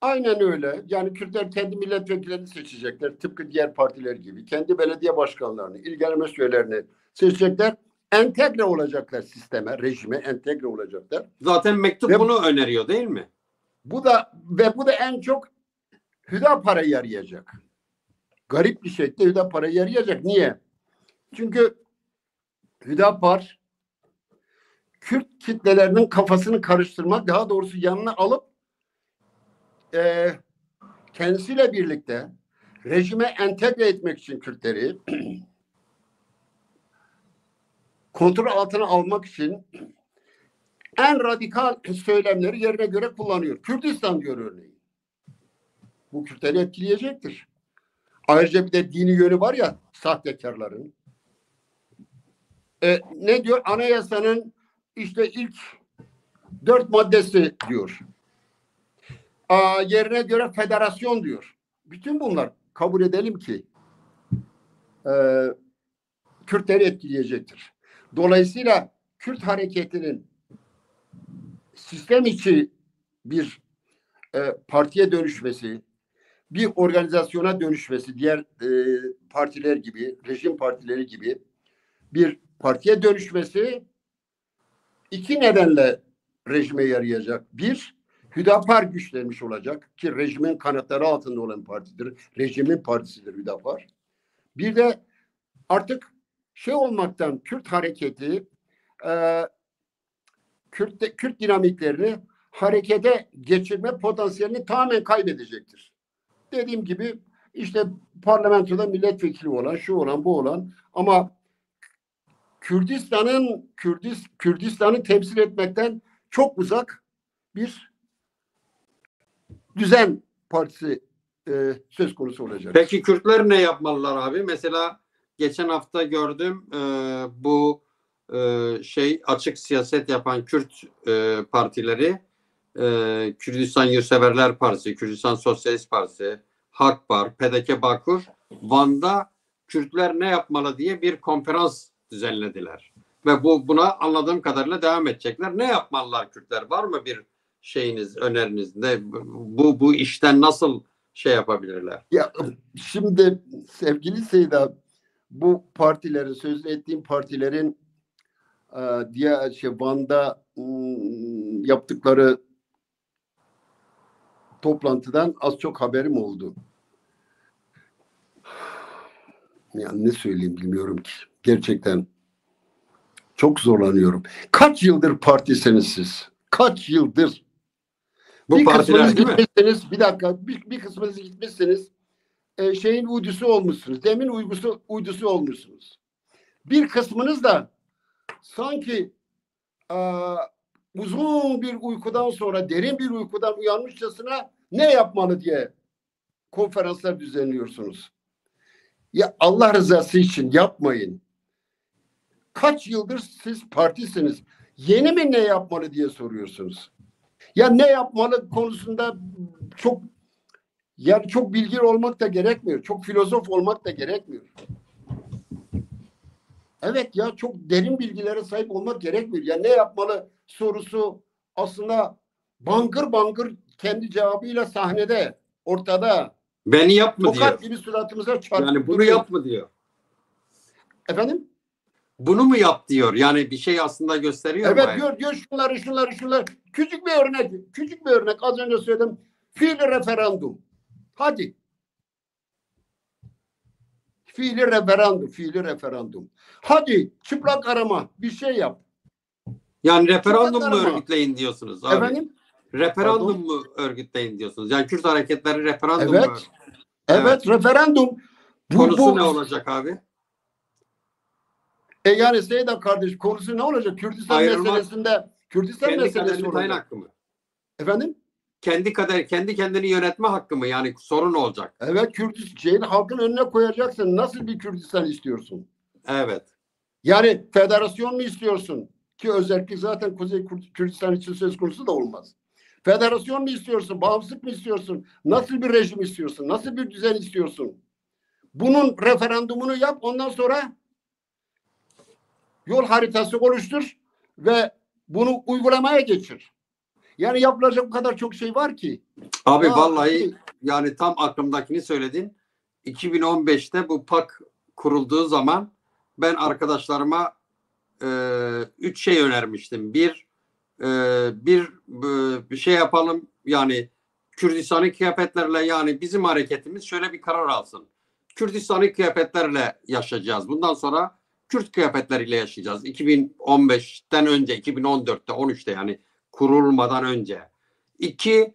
Aynen öyle. Yani Kürtler kendi milletvekillerini seçecekler. Tıpkı diğer partiler gibi. Kendi belediye başkanlarını, il genel üyelerini seçecekler. Entegre olacaklar sisteme, rejime entegre olacaklar. Zaten mektup bunu öneriyor değil mi? Bu da en çok Hüdapar'a yarayacak. Garip bir şekilde Hüdapar'a yarayacak. Niye? Çünkü Hüdapar Kürt kitlelerinin kafasını karıştırmak, daha doğrusu yanına alıp kendisiyle birlikte rejime entegre etmek için Kürtleri kontrol altına almak için en radikal söylemleri yerine göre kullanıyor. Kürdistan diyor örneğin. Bu Kürtleri etkileyecektir. Ayrıca bir de dini yönü var ya sahtekarların. Ne diyor? Anayasanın işte ilk 4 maddesi diyor. Yerine göre federasyon diyor. Bütün bunlar kabul edelim ki Kürtleri etkileyecektir. Dolayısıyla Kürt hareketinin sistem içi bir partiye dönüşmesi, bir organizasyona dönüşmesi, diğer partiler gibi, rejim partileri gibi bir partiye dönüşmesi iki nedenle rejime yarayacak. Bir, Hüdapar güçlenmiş olacak ki rejimin kanatları altında olan partidir. Rejimin partisidir Hüdapar. Bir de artık olmaktan Kürt hareketi Kürt dinamiklerini harekete geçirme potansiyelini tamamen kaybedecektir. Dediğim gibi işte parlamentoda milletvekili olan, şu olan, bu olan ama Kürdistan'ı temsil etmekten çok uzak bir düzen partisi söz konusu olacak. Peki Kürtler ne yapmalılar abi? Mesela geçen hafta gördüm bu açık siyaset yapan Kürt partileri Kürdistan Yurtseverler Partisi, Kürdistan Sosyalist Partisi, Hakpar, PDK Bakur, Van'da Kürtler ne yapmalı diye bir konferans düzenlediler. Ve buna anladığım kadarıyla devam edecekler. Ne yapmalılar Kürtler? Var mı bir öneriniz? Bu işten nasıl yapabilirler? Ya şimdi sevgili Seyda, bu partilerin, sözünü ettiğim partilerin diğer Van'da yaptıkları toplantıdan az çok haberim oldu. Yani ne söyleyeyim bilmiyorum ki. Gerçekten çok zorlanıyorum. Kaç yıldır partisiniz siz? Kaç yıldır? Bu partiler değil mi? Bir dakika. Bir kısmınız gitmişsiniz. Şeyin uydusu olmuşsunuz. Demin uydusu olmuşsunuz. Bir kısmınız da sanki uzun bir uykudan sonra derin bir uykudan uyanmışçasına ne yapmalı diye konferanslar düzenliyorsunuz. Ya Allah rızası için yapmayın. Kaç yıldır siz partisiniz? Yeni mi ne yapmalı diye soruyorsunuz. Ya ne yapmalı konusunda çok bilgili olmak da gerekmiyor. Çok filozof olmak da gerekmiyor. Evet ya çok derin bilgilere sahip olmak gerekmiyor. Ya ne yapmalı sorusu aslında bangır bangır kendi cevabıyla sahnede, ortada. Beni yap mı diyor. Tokat gibi suratımıza çarptı. Yani bunu yap mı diyor. Efendim? Bunu mu yap diyor. Yani bir şey aslında gösteriyor mu? Evet diyor şunları. Küçük bir örnek. Az önce söyledim. Fiili referandum. Hadi. Fiili referandum. Hadi çıplak arama. Bir şey yap. Yani referandum mu örgütleyin diyorsunuz abi? Efendim? Referandum mu örgütleyin diyorsunuz? Yani Kürt hareketleri referandum mu? Evet, referandum. Konusu ne olacak abi? Yani Seyda kardeş konusu ne olacak? Kürdistan meselesinde kendi kaderini tayin hakkı mı? Efendim? Kendi kendini yönetme hakkı mı? Yani sorun olacak. Evet, halkın önüne koyacaksın. Nasıl bir Kürdistan istiyorsun? Evet. Yani federasyon mu istiyorsun? Ki özellikle zaten Kuzey Kürdistan için söz konusu da olmaz. Federasyon mu istiyorsun? Bağımsızlık mı istiyorsun? Nasıl bir rejim istiyorsun? Nasıl bir düzen istiyorsun? Bunun referandumunu yap. Ondan sonra yol haritası oluştur ve bunu uygulamaya geçir. Yani yapılacak bu kadar çok şey var ki. Abi vallahi yani tam aklımdakini söyledin. 2015'te bu PAK kurulduğu zaman ben arkadaşlarıma 3 şey önermiştim. Bir şey yapalım yani Kürdistan'ı kıyafetlerle yani bizim hareketimiz şöyle bir karar alsın. Kürdistan'ı kıyafetlerle yaşayacağız. Bundan sonra Kürt kıyafetleriyle yaşayacağız. 2015'ten önce 2014'te 13'te yani kurulmadan önce. 2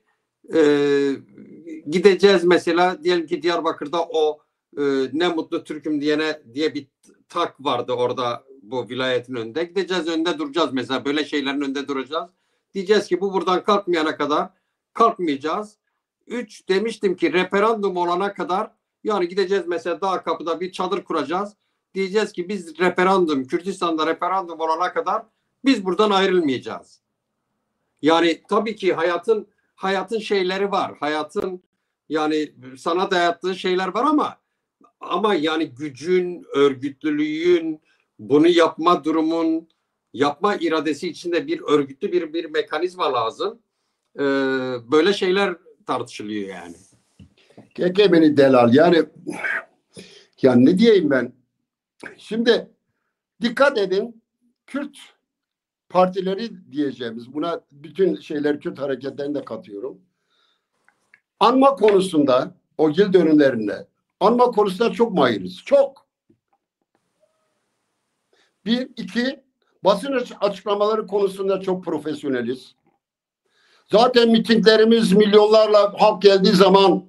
gideceğiz mesela diyelim ki Diyarbakır'da o ne mutlu Türk'üm diye bir tak vardı orada bu vilayetin önünde. Gideceğiz önünde duracağız mesela böyle şeylerin önünde duracağız. Diyeceğiz ki bu buradan kalkmayana kadar kalkmayacağız. 3 demiştim ki referandum olana kadar yani gideceğiz mesela dağ kapıda bir çadır kuracağız. Diyeceğiz ki biz Kürdistan'da referandum olana kadar biz buradan ayrılmayacağız. Yani tabii ki hayatın şeyleri var. Hayatın yani sana dayattığı şeyler var ama yani gücün, örgütlülüğün, bunu yapma durumun, yapma iradesi içinde bir örgütlü bir mekanizma lazım. Böyle şeyler tartışılıyor yani. Keke beni delal. Yani ne diyeyim ben? Şimdi dikkat edin, Kürt partileri diyeceğimiz, buna bütün şeyler, Kürt hareketlerini de katıyorum. Anma konusunda, o yıl dönümlerinde anma konusunda çok mahiriz. Çok. Bir, iki, basın açıklamaları konusunda çok profesyoneliz. Zaten mitinglerimiz milyonlarla halk geldiği zaman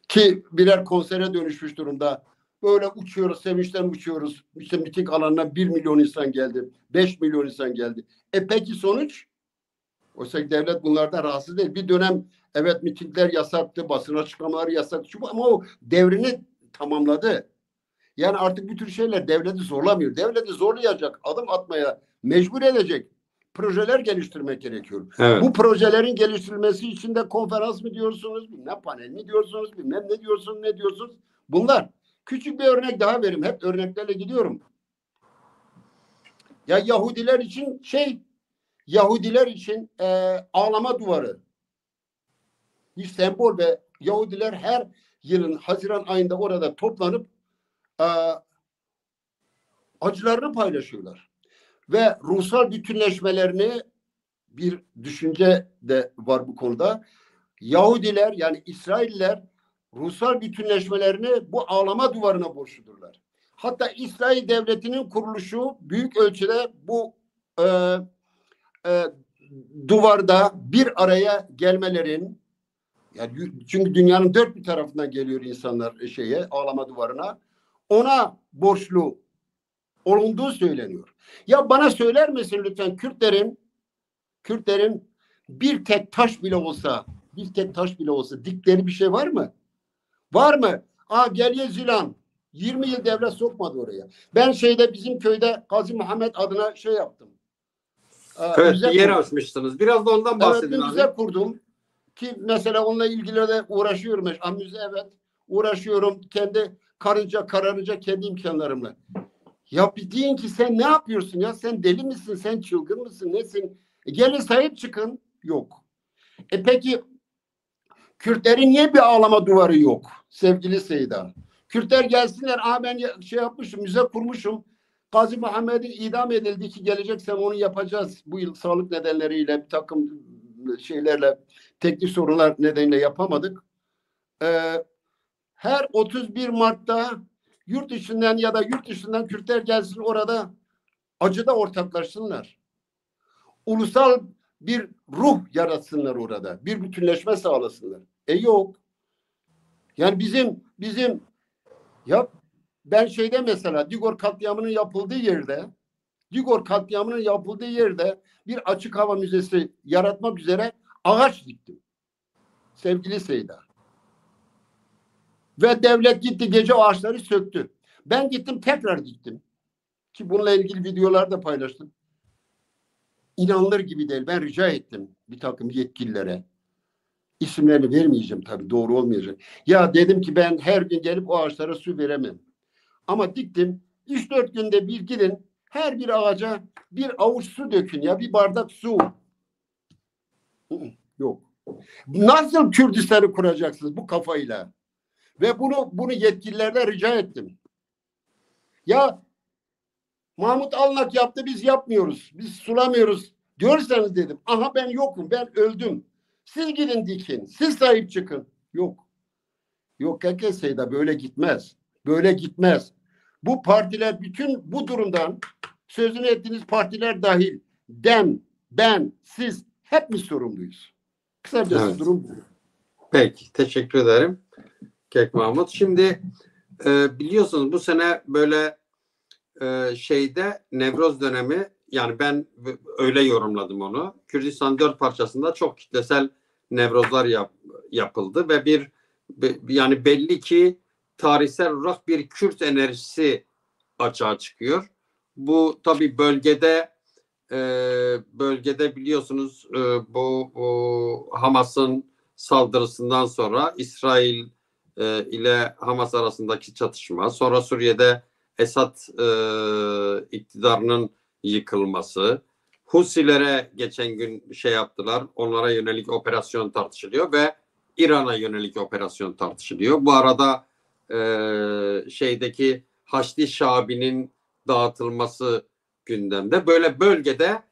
ki birer konsere dönüşmüş durumda. Böyle uçuyoruz, sevinçten uçuyoruz. İşte miting alanına 1 milyon insan geldi. 5 milyon insan geldi. Peki sonuç? Oysa ki devlet bunlardan rahatsız değil. Bir dönem evet mitingler yasaktı, basın açıklamaları yasaktı. Ama o devrini tamamladı. Yani artık bu tür şeyler devleti zorlamıyor. Devleti zorlayacak, adım atmaya mecbur edecek projeler geliştirmek gerekiyor. Evet. Bu projelerin geliştirilmesi için de konferans mı diyorsunuz, bilmem panel mi diyorsunuz, bilmem ne diyorsunuz. Bunlar. Küçük bir örnek daha vereyim. Hep örneklerle gidiyorum. Ya Yahudiler için ağlama duvarı bir sembol ve Yahudiler her yılın Haziran ayında orada toplanıp acılarını paylaşıyorlar. Ve ruhsal bütünleşmelerini bir düşünce de var bu konuda. Yahudiler yani İsrailler ruhsal bütünleşmelerini bu ağlama duvarına borçludurlar. Hatta İsrail devletinin kuruluşu büyük ölçüde bu duvarda bir araya gelmelerin yani çünkü dünyanın dört bir tarafından geliyor insanlar ağlama duvarına ona borçlu olunduğu söyleniyor. Ya bana söyler misin lütfen Kürtlerin bir tek taş bile olsa dikleri bir şey var mı? Var mı? Geriye Zilan 20 yıl devlet sokmadı oraya. Ben bizim köyde Gazi Muhammed adına yaptım. Evet, bir yer açmışsınız. Biraz da ondan bahsedin abi. Müze kurdum ki mesela onunla ilgili de uğraşıyorum. Müze uğraşıyorum. Kendi kararınca kendi imkanlarımla. Ya bir deyin ki sen ne yapıyorsun ya? Sen deli misin? Sen çılgın mısın? Nesin? Gelin sahip çıkın. Yok. Peki Kürtlerin niye bir ağlama duvarı yok? Sevgili Seyda. Kürtler gelsinler. Ben yapmışım, müze kurmuşum. Gazi Muhammed'in idam edildi ki geleceksen onu yapacağız. Bu yıl sağlık nedenleriyle bir takım şeylerle teknik sorunlar nedeniyle yapamadık. Her 31 Mart'ta yurt dışından Kürtler gelsin orada acıda ortaklaşsınlar. Ulusal bir ruh yaratsınlar orada. Bir bütünleşme sağlasınlar. Yok. Yani bizim ben mesela Digor katliamının yapıldığı yerde bir açık hava müzesi yaratmak üzere ağaç diktim. Sevgili Seyda. Ve devlet gitti gece ağaçları söktü. Ben gittim tekrar diktim. Ki bununla ilgili videolar da paylaştım. İnanılır gibi değil. Ben rica ettim bir takım yetkililere. İsimlerini vermeyeceğim tabii doğru olmayacak. Ya dedim ki ben her gün gelip o ağaçlara su veremem. Ama diktim. 3-4 günde bir gidin her bir ağaca bir avuç su dökün ya bir bardak su. Yok. Nasıl Kürdistan'ı kuracaksınız bu kafayla? Ve bunu yetkililerden rica ettim. Ya Mahmut Alnak yaptı biz yapmıyoruz. Biz sulamıyoruz diyorsanız dedim. Ben yokum ben öldüm. Siz gidin dikin. Siz sahip çıkın. Yok. Yok Seyda böyle gitmez. Böyle gitmez. Bu partiler bütün bu durumdan sözünü ettiğiniz partiler dahil DEM, ben, siz hep mi sorumluyuz? Kısacası durum bu. Peki. Teşekkür ederim. Kek Mahmut. Şimdi biliyorsunuz bu sene böyle Nevroz dönemi yani ben öyle yorumladım onu. Kürdistan 4 parçasında çok kitlesel Nevrozlar yapıldı ve yani belli ki tarihsel olarak bir Kürt enerjisi açığa çıkıyor. Bu tabii bölgede biliyorsunuz bu Hamas'ın saldırısından sonra İsrail ile Hamas arasındaki çatışma, sonra Suriye'de Esad iktidarının yıkılması, Husilere geçen gün yaptılar, onlara yönelik operasyon tartışılıyor ve İran'a yönelik operasyon tartışılıyor. Bu arada şeydeki Haçlı Şabi'nin dağıtılması gündemde. Böyle bölgede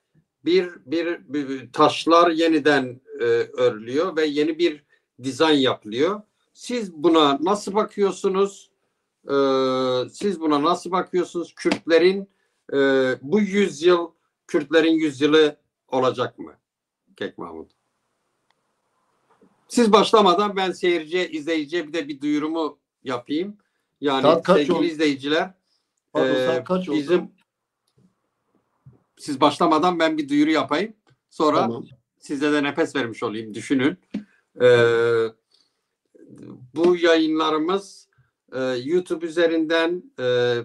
bir taşlar yeniden örülüyor ve yeni bir dizayn yapılıyor. Siz buna nasıl bakıyorsunuz? Kürtlerin bu yüzyıl Kürtlerin yüzyılı olacak mı? Kek Mahmut. Siz başlamadan ben seyirciye, izleyiciye bir duyurumu yapayım. Yani sevgili izleyiciler, siz başlamadan ben bir duyuru yapayım. Sonra tamam, size de nefes vermiş olayım. Düşünün. Bu yayınlarımız YouTube üzerinden,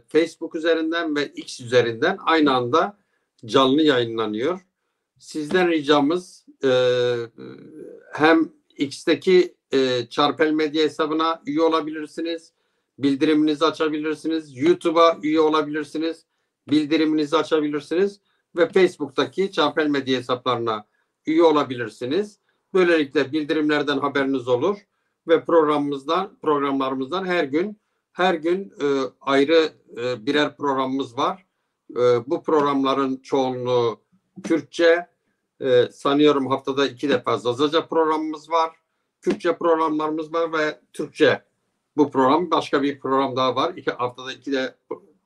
Facebook üzerinden ve X üzerinden aynı anda canlı yayınlanıyor. Sizden ricamız hem X'teki Çarpel Medya hesabına üye olabilirsiniz. Bildiriminizi açabilirsiniz. YouTube'a üye olabilirsiniz. Bildiriminizi açabilirsiniz. Ve Facebook'taki Çarpel Medya hesaplarına üye olabilirsiniz. Böylelikle bildirimlerden haberiniz olur. Ve programlarımızdan her gün ayrı birer programımız var. Bu programların çoğunluğu Kürtçe. Sanıyorum haftada 2 defa Zazaca programımız var. Kürtçe programlarımız var ve Türkçe. Bu program, başka bir program daha var. Haftada 2 de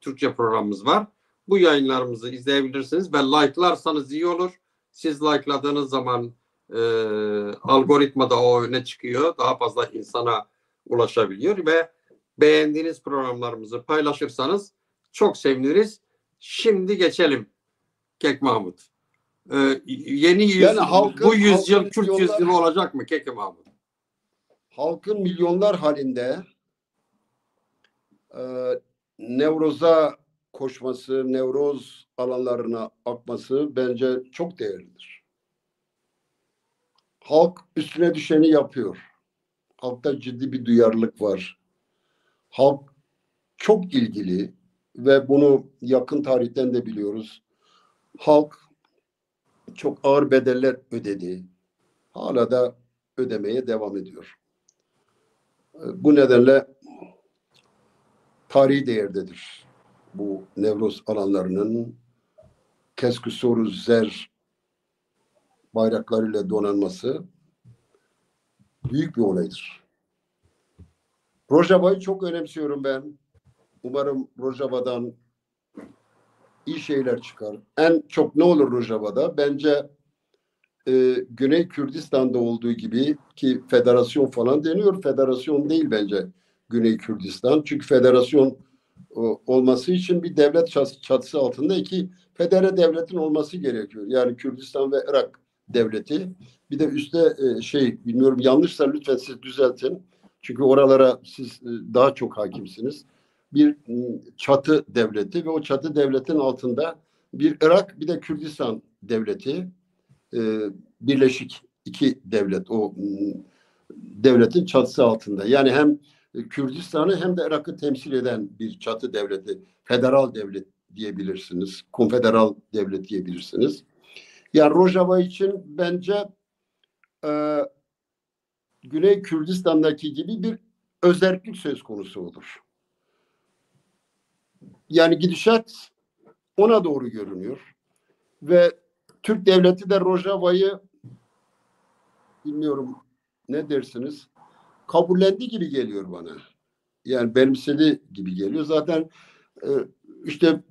Türkçe programımız var. Bu yayınlarımızı izleyebilirsiniz ve like'larsanız iyi olur. Siz like'ladığınız zaman algoritmada o öne çıkıyor. Daha fazla insana ulaşabiliyor ve beğendiğiniz programlarımızı paylaşırsanız çok seviniriz. Şimdi geçelim Kek Mahmut. Bu yüzyıl Kürt yüzyılı olacak mı Kek Mahmut? Halkın milyonlar halinde Nevroz'a koşması, Nevroz alanlarına akması bence çok değerlidir. Halk üstüne düşeni yapıyor. Halkta ciddi bir duyarlılık var. Halk çok ilgili ve bunu yakın tarihten de biliyoruz. Halk çok ağır bedeller ödedi. Hala da ödemeye devam ediyor. Bu nedenle tarihi değerdedir. Bu Nevroz alanlarının Kesküsoru Zer bayraklarıyla donanması büyük bir olaydır. Rojava'yı çok önemsiyorum ben. Umarım Rojava'dan iyi şeyler çıkar. En çok ne olur Rojava'da? Bence Güney Kürdistan'da olduğu gibi, ki federasyon falan deniyor. Federasyon değil bence Güney Kürdistan. Çünkü federasyon olması için bir devlet çatısı altında 2 federe devletin olması gerekiyor. Yani Kürdistan ve Irak devleti. Bir de üstte bilmiyorum, yanlışsa lütfen siz düzeltin. Çünkü oralara siz daha çok hakimsiniz. Bir çatı devleti ve o çatı devletin altında bir Irak, bir de Kürdistan devleti, birleşik 2 devlet o devletin çatısı altında. Yani hem Kürdistan'ı hem de Irak'ı temsil eden bir çatı devleti, federal devlet diyebilirsiniz, konfederal devlet diyebilirsiniz. Yani Rojava için bence Güney Kürdistan'daki gibi bir özerklik söz konusu olur. Yani gidişat ona doğru görünüyor. Ve Türk devleti de Rojava'yı, bilmiyorum ne dersiniz, kabullendi gibi geliyor bana. Yani benimsedi gibi geliyor. Zaten işte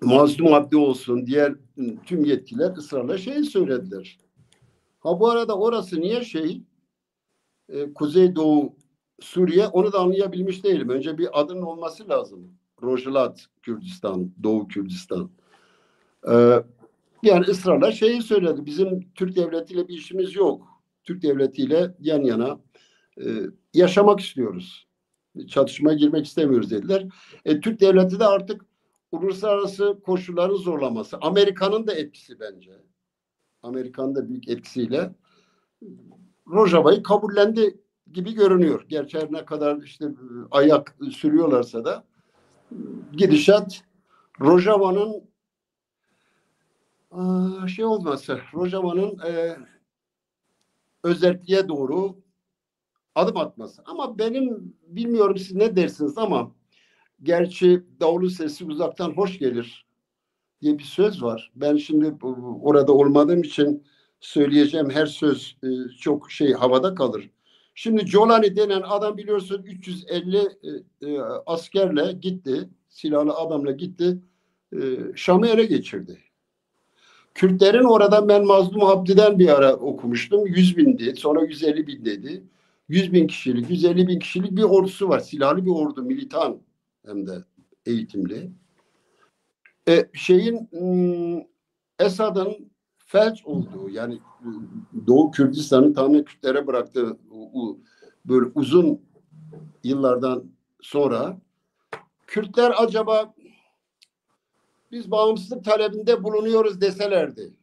Mazlum Abdi olsun, diğer tüm yetkililer ısrarla söylediler. Bu arada orası niye Kuzeydoğu Suriye, onu da anlayabilmiş değilim. Önce bir adının olması lazım. Rojlat Kürdistan, Doğu Kürdistan. Yani ısrarla söyledi. Bizim Türk devletiyle bir işimiz yok. Türk devletiyle yan yana yaşamak istiyoruz. Çatışmaya girmek istemiyoruz dediler. Türk devleti de artık uluslararası koşulların zorlaması. Amerika'nın da etkisi bence. Amerika'nın da büyük etkisiyle Rojava'yı kabullendi gibi görünüyor. Gerçi her ne kadar işte ayak sürüyorlarsa da gidişat Rojava'nın şey olması, Rojava'nın özelliğe doğru adım atması. Ama benim bilmiyorum siz ne dersiniz ama gerçi davulun sesi uzaktan hoş gelir diye bir söz var. Ben şimdi orada olmadığım için söyleyeceğim her söz çok havada kalır. Şimdi Jolani denen adam biliyorsun 350 askerle gitti, silahlı adamla gitti, Şam'ı ele geçirdi. Kürtlerin orada ben Mazlum Abdi'den bir ara okumuştum. 100 bindi, sonra 150 bin dedi. 100 bin kişilik, 150 bin kişilik bir ordusu var. Silahlı bir ordu, militan hem de eğitimli. Esad'ın felç olduğu yani Doğu Kürdistan'ın tamamen Kürtlere bıraktığı böyle uzun yıllardan sonra Kürtler acaba biz bağımsızlık talebinde bulunuyoruz deselerdi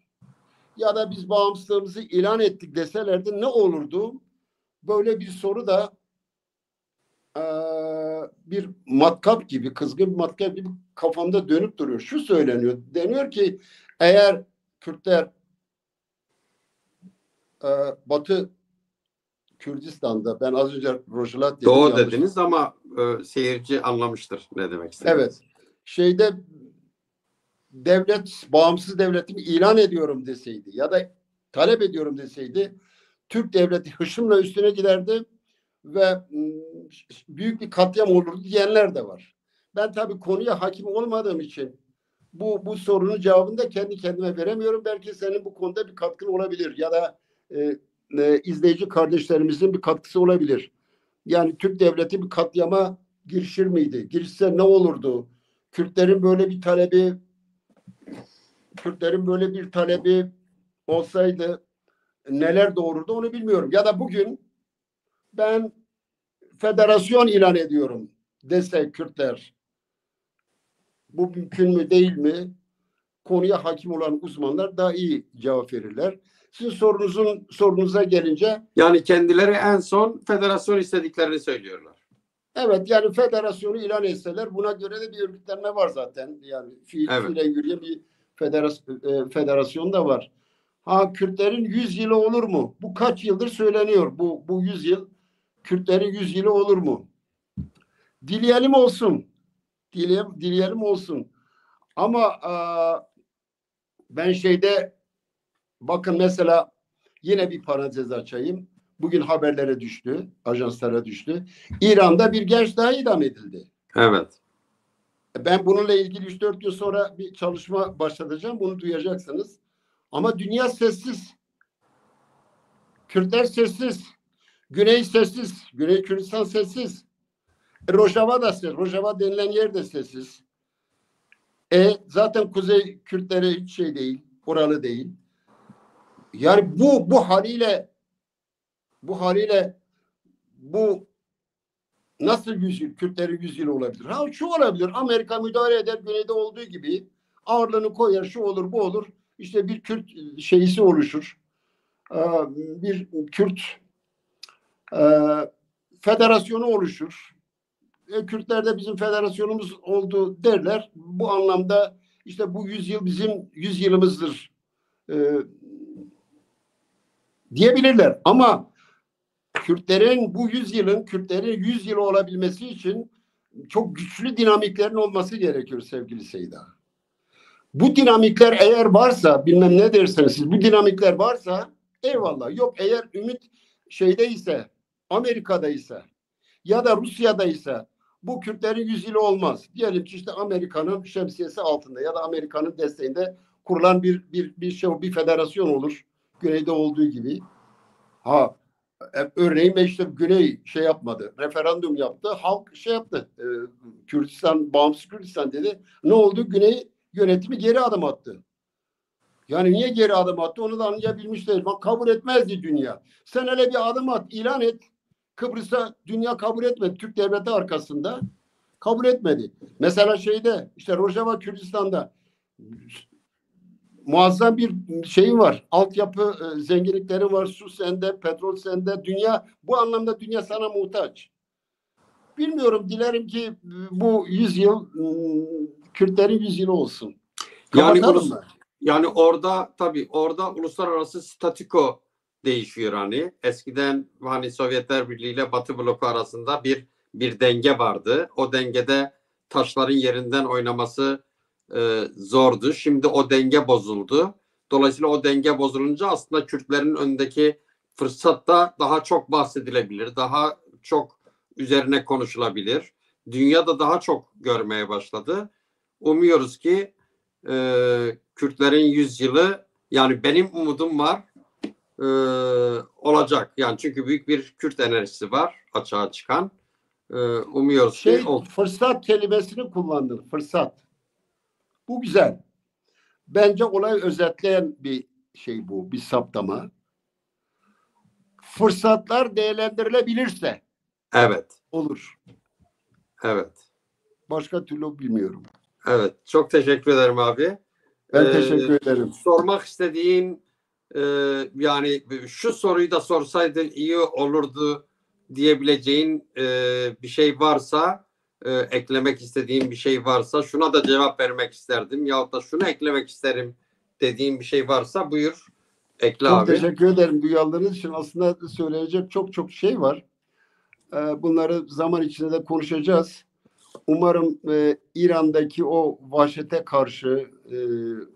ya da biz bağımsızlığımızı ilan ettik deselerdi ne olurdu? Böyle bir soru da bir matkap gibi, kızgın bir matkap gibi kafamda dönüp duruyor. Şu söyleniyor. Deniyor ki eğer Kürtler Batı Kürdistan'da ben az önce Rojava dedim. Doğu dediniz ama seyirci anlamıştır ne demek istediğiniz. Evet. Devlet, bağımsız devletimi ilan ediyorum deseydi ya da talep ediyorum deseydi Türk devleti hışımla üstüne giderdi ve büyük bir katliam olurdu diyenler de var. Ben tabii konuya hakim olmadığım için bu sorunun cevabını da kendi kendime veremiyorum. Belki senin bu konuda bir katkın olabilir ya da izleyici kardeşlerimizin bir katkısı olabilir. Yani Türk devleti bir katliama girişir miydi? Girişse ne olurdu? Kürtlerin böyle bir talebi olsaydı neler doğururdu onu bilmiyorum. Ya da bugün ben federasyon ilan ediyorum dese Kürtler. Bu mümkün mü değil mi? Konuya hakim olan uzmanlar daha iyi cevap verirler. Sizin sorunuza gelince yani kendileri en son federasyon istediklerini söylüyorlar. evet yani federasyonu ilan etseler buna göre de bir örgütlenme var zaten. Yani fiilen yürüyen bir federasyon da var. Kürtlerin 100 yılı olur mu? Bu kaç yıldır söyleniyor. Bu 100 yıl Kürtlerin 100 yılı olur mu? Dileyelim olsun. Dileyelim olsun. Ama ben bakın mesela yine bir parantez açayım. Bugün haberlere düştü, ajanslara düştü. İran'da bir genç daha idam edildi. Evet. Ben bununla ilgili 3-4 gün sonra bir çalışma başlatacağım. Bunu duyacaksınız. Ama dünya sessiz. Kürtler sessiz. Güney sessiz. Güney Kürdistan sessiz. Rojava da sessiz. Rojava denilen yer de sessiz. Zaten Kuzey Kürtleri hiç değil. Oralı değil. Yani bu haliyle bu nasıl 100 yıl, Kürtlerin 100 yılı olabilir? Şu olabilir. Amerika müdahale eder güneyde olduğu gibi ağırlığını koyar, şu olur, bu olur. İşte bir Kürt şeysi oluşur. Bir Kürt federasyonu oluşur. Kürtler de bizim federasyonumuz oldu derler. Bu anlamda işte bu 100 yıl bizim 100 yılımızdır diyebilirler. Ama Kürtlerin 100 yılı olabilmesi için çok güçlü dinamiklerin olması gerekiyor sevgili Seyda. Bu dinamikler eğer varsa, bilmem ne derseniz siz, bu dinamikler varsa eyvallah. Yok eğer ümit şeydeyse, Amerika'daysa ya da Rusya'daysa bu Kürtlerin 100 yılı olmaz. Diyelim ki işte Amerika'nın şemsiyesi altında ya da Amerika'nın desteğinde kurulan bir federasyon olur. Güneyde olduğu gibi. Örneğin işte Güney yapmadı. Referandum yaptı. Halk yaptı. Kürdistan, bağımsız Kürdistan dedi. Ne oldu? Güney yönetimi geri adım attı. Yani niye geri adım attı onu da anlayabilmiş değil. Bak kabul etmezdi dünya. Sen hele bir adım at, ilan et. Kıbrıs'a dünya kabul etmedi. Türk devleti arkasında kabul etmedi. Mesela şeyde işte Rojava Kürdistan'da muazzam bir şeyin var. Altyapı zenginliklerin var. Su sende, petrol sende. Dünya bu anlamda dünya sana muhtaç. Bilmiyorum. Dilerim ki bu 100 yıl Kürtlerin 100 yılı olsun. Kapatalım mı? Yani orada tabii orada uluslararası statiko değişiyor hani. Eskiden hani Sovyetler Birliği ile Batı bloku arasında bir denge vardı. O dengede taşların yerinden oynaması zordu. Şimdi o denge bozuldu. Dolayısıyla o denge bozulunca aslında Kürtlerin önündeki fırsat da daha çok bahsedilebilir. Daha çok üzerine konuşulabilir. Dünya da daha çok görmeye başladı. Umuyoruz ki Kürtlerin 100 yılı, yani benim umudum var, olacak. Yani çünkü büyük bir Kürt enerjisi var açığa çıkan. Umuyoruz ki fırsat kelimesini kullandın. Fırsat. Bu güzel. Bence olayı özetleyen bir şey bu. Bir saptama. Fırsatlar değerlendirilebilirse evet. Olur. Evet. Başka türlü bilmiyorum. Evet. Çok teşekkür ederim abi. Ben teşekkür ederim. Sormak istediğin yani şu soruyu da sorsaydın iyi olurdu diyebileceğin bir şey varsa, eklemek istediğin bir şey varsa, şuna da cevap vermek isterdim yahut da şunu eklemek isterim dediğin bir şey varsa buyur ekle çok abi. Çok teşekkür ederim duyarlarınız için. Aslında söyleyecek çok şey var. Bunları zaman içinde de konuşacağız. Umarım İran'daki o vahşete karşı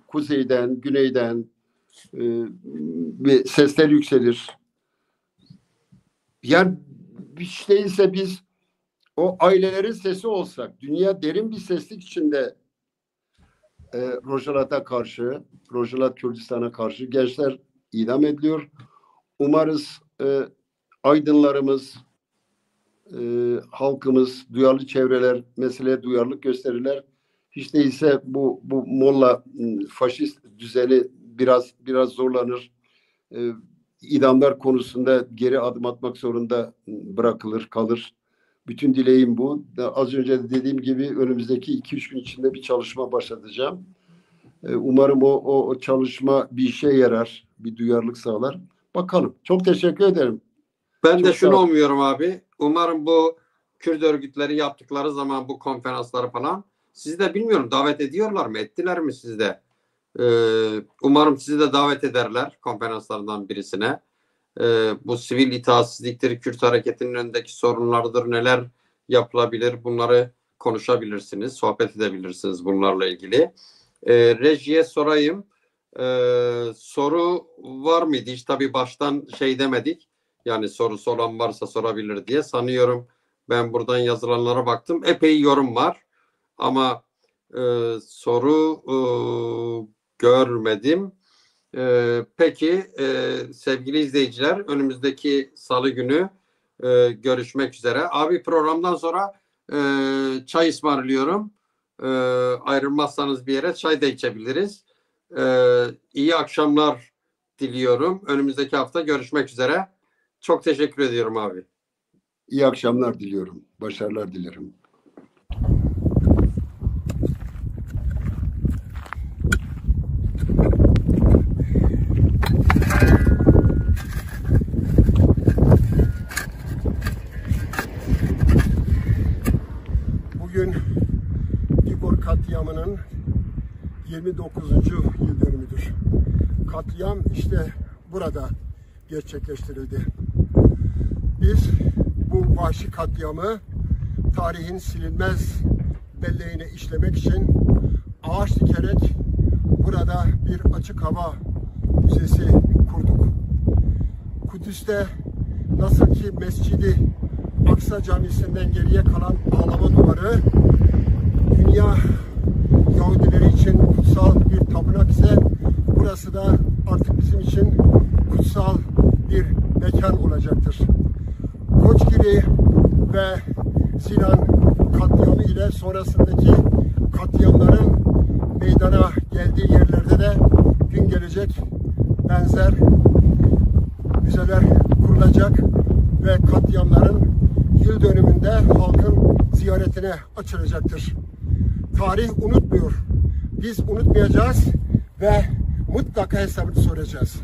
kuzeyden, güneyden bir sesler yükselir. Yani hiç değilse biz o ailelerin sesi olsak, dünya derin bir seslik içinde Rojalat'a karşı, Rojalat Kürdistan'a karşı gençler idam ediliyor. Umarız aydınlarımız, halkımız, duyarlı çevreler meseleye duyarlılık gösterirler. Hiç değilse bu Molla faşist düzeni biraz zorlanır. İdamlar konusunda geri adım atmak zorunda kalır. Bütün dileğim bu. Az önce de dediğim gibi önümüzdeki 2-3 gün içinde bir çalışma başlatacağım. Umarım o çalışma bir işe yarar, bir duyarlılık sağlar. Bakalım. Çok teşekkür ederim. Ben de şunu umuyorum abi. Umarım bu Kürt örgütleri yaptıkları zaman bu konferansları falan, sizi de bilmiyorum davet ediyorlar mı? Ettiler mi sizi de? Umarım sizi de davet ederler konferanslardan birisine. Bu sivil itaatsizliktir, Kürt hareketinin önündeki sorunlardır, neler yapılabilir, bunları konuşabilirsiniz, sohbet edebilirsiniz bunlarla ilgili. Rejiye sorayım. Soru var mıydı? Hiç tabii baştan şey demedik. Yani sorusu olan varsa sorabilir diye. Sanıyorum ben buradan yazılanlara baktım. Epey yorum var. Ama soru görmedim. Peki sevgili izleyiciler, önümüzdeki salı günü görüşmek üzere. Abi programdan sonra çay ısmarlıyorum. Ayrılmazsanız bir yere çay da içebiliriz. İyi akşamlar diliyorum. Önümüzdeki hafta görüşmek üzere. Çok teşekkür ediyorum abi. İyi akşamlar diliyorum. Başarılar dilerim. Bugün Dibor katliamının 29. yıl dönümüdür. Katliam işte burada gerçekleştirildi. Biz bu vahşi katliamı tarihin silinmez belleğine işlemek için ağaç dikerek burada bir açık hava müzesi kurduk. Kudüs'te nasıl ki Mescid-i Aksa Camisi'nden geriye kalan ağlama duvarı dünya Yahudileri için kutsal bir tapınak ise burası da artık bizim için kutsal bir mekan olacaktır. Koçgiri ve Sinan katliamı ile sonrasındaki katliamların meydana geldiği yerlerde de gün gelecek, benzer müzeler kurulacak ve katliamların yıl dönümünde halkın ziyaretine açılacaktır. Tarih unutmuyor. Biz unutmayacağız ve mutlaka hesabını soracağız.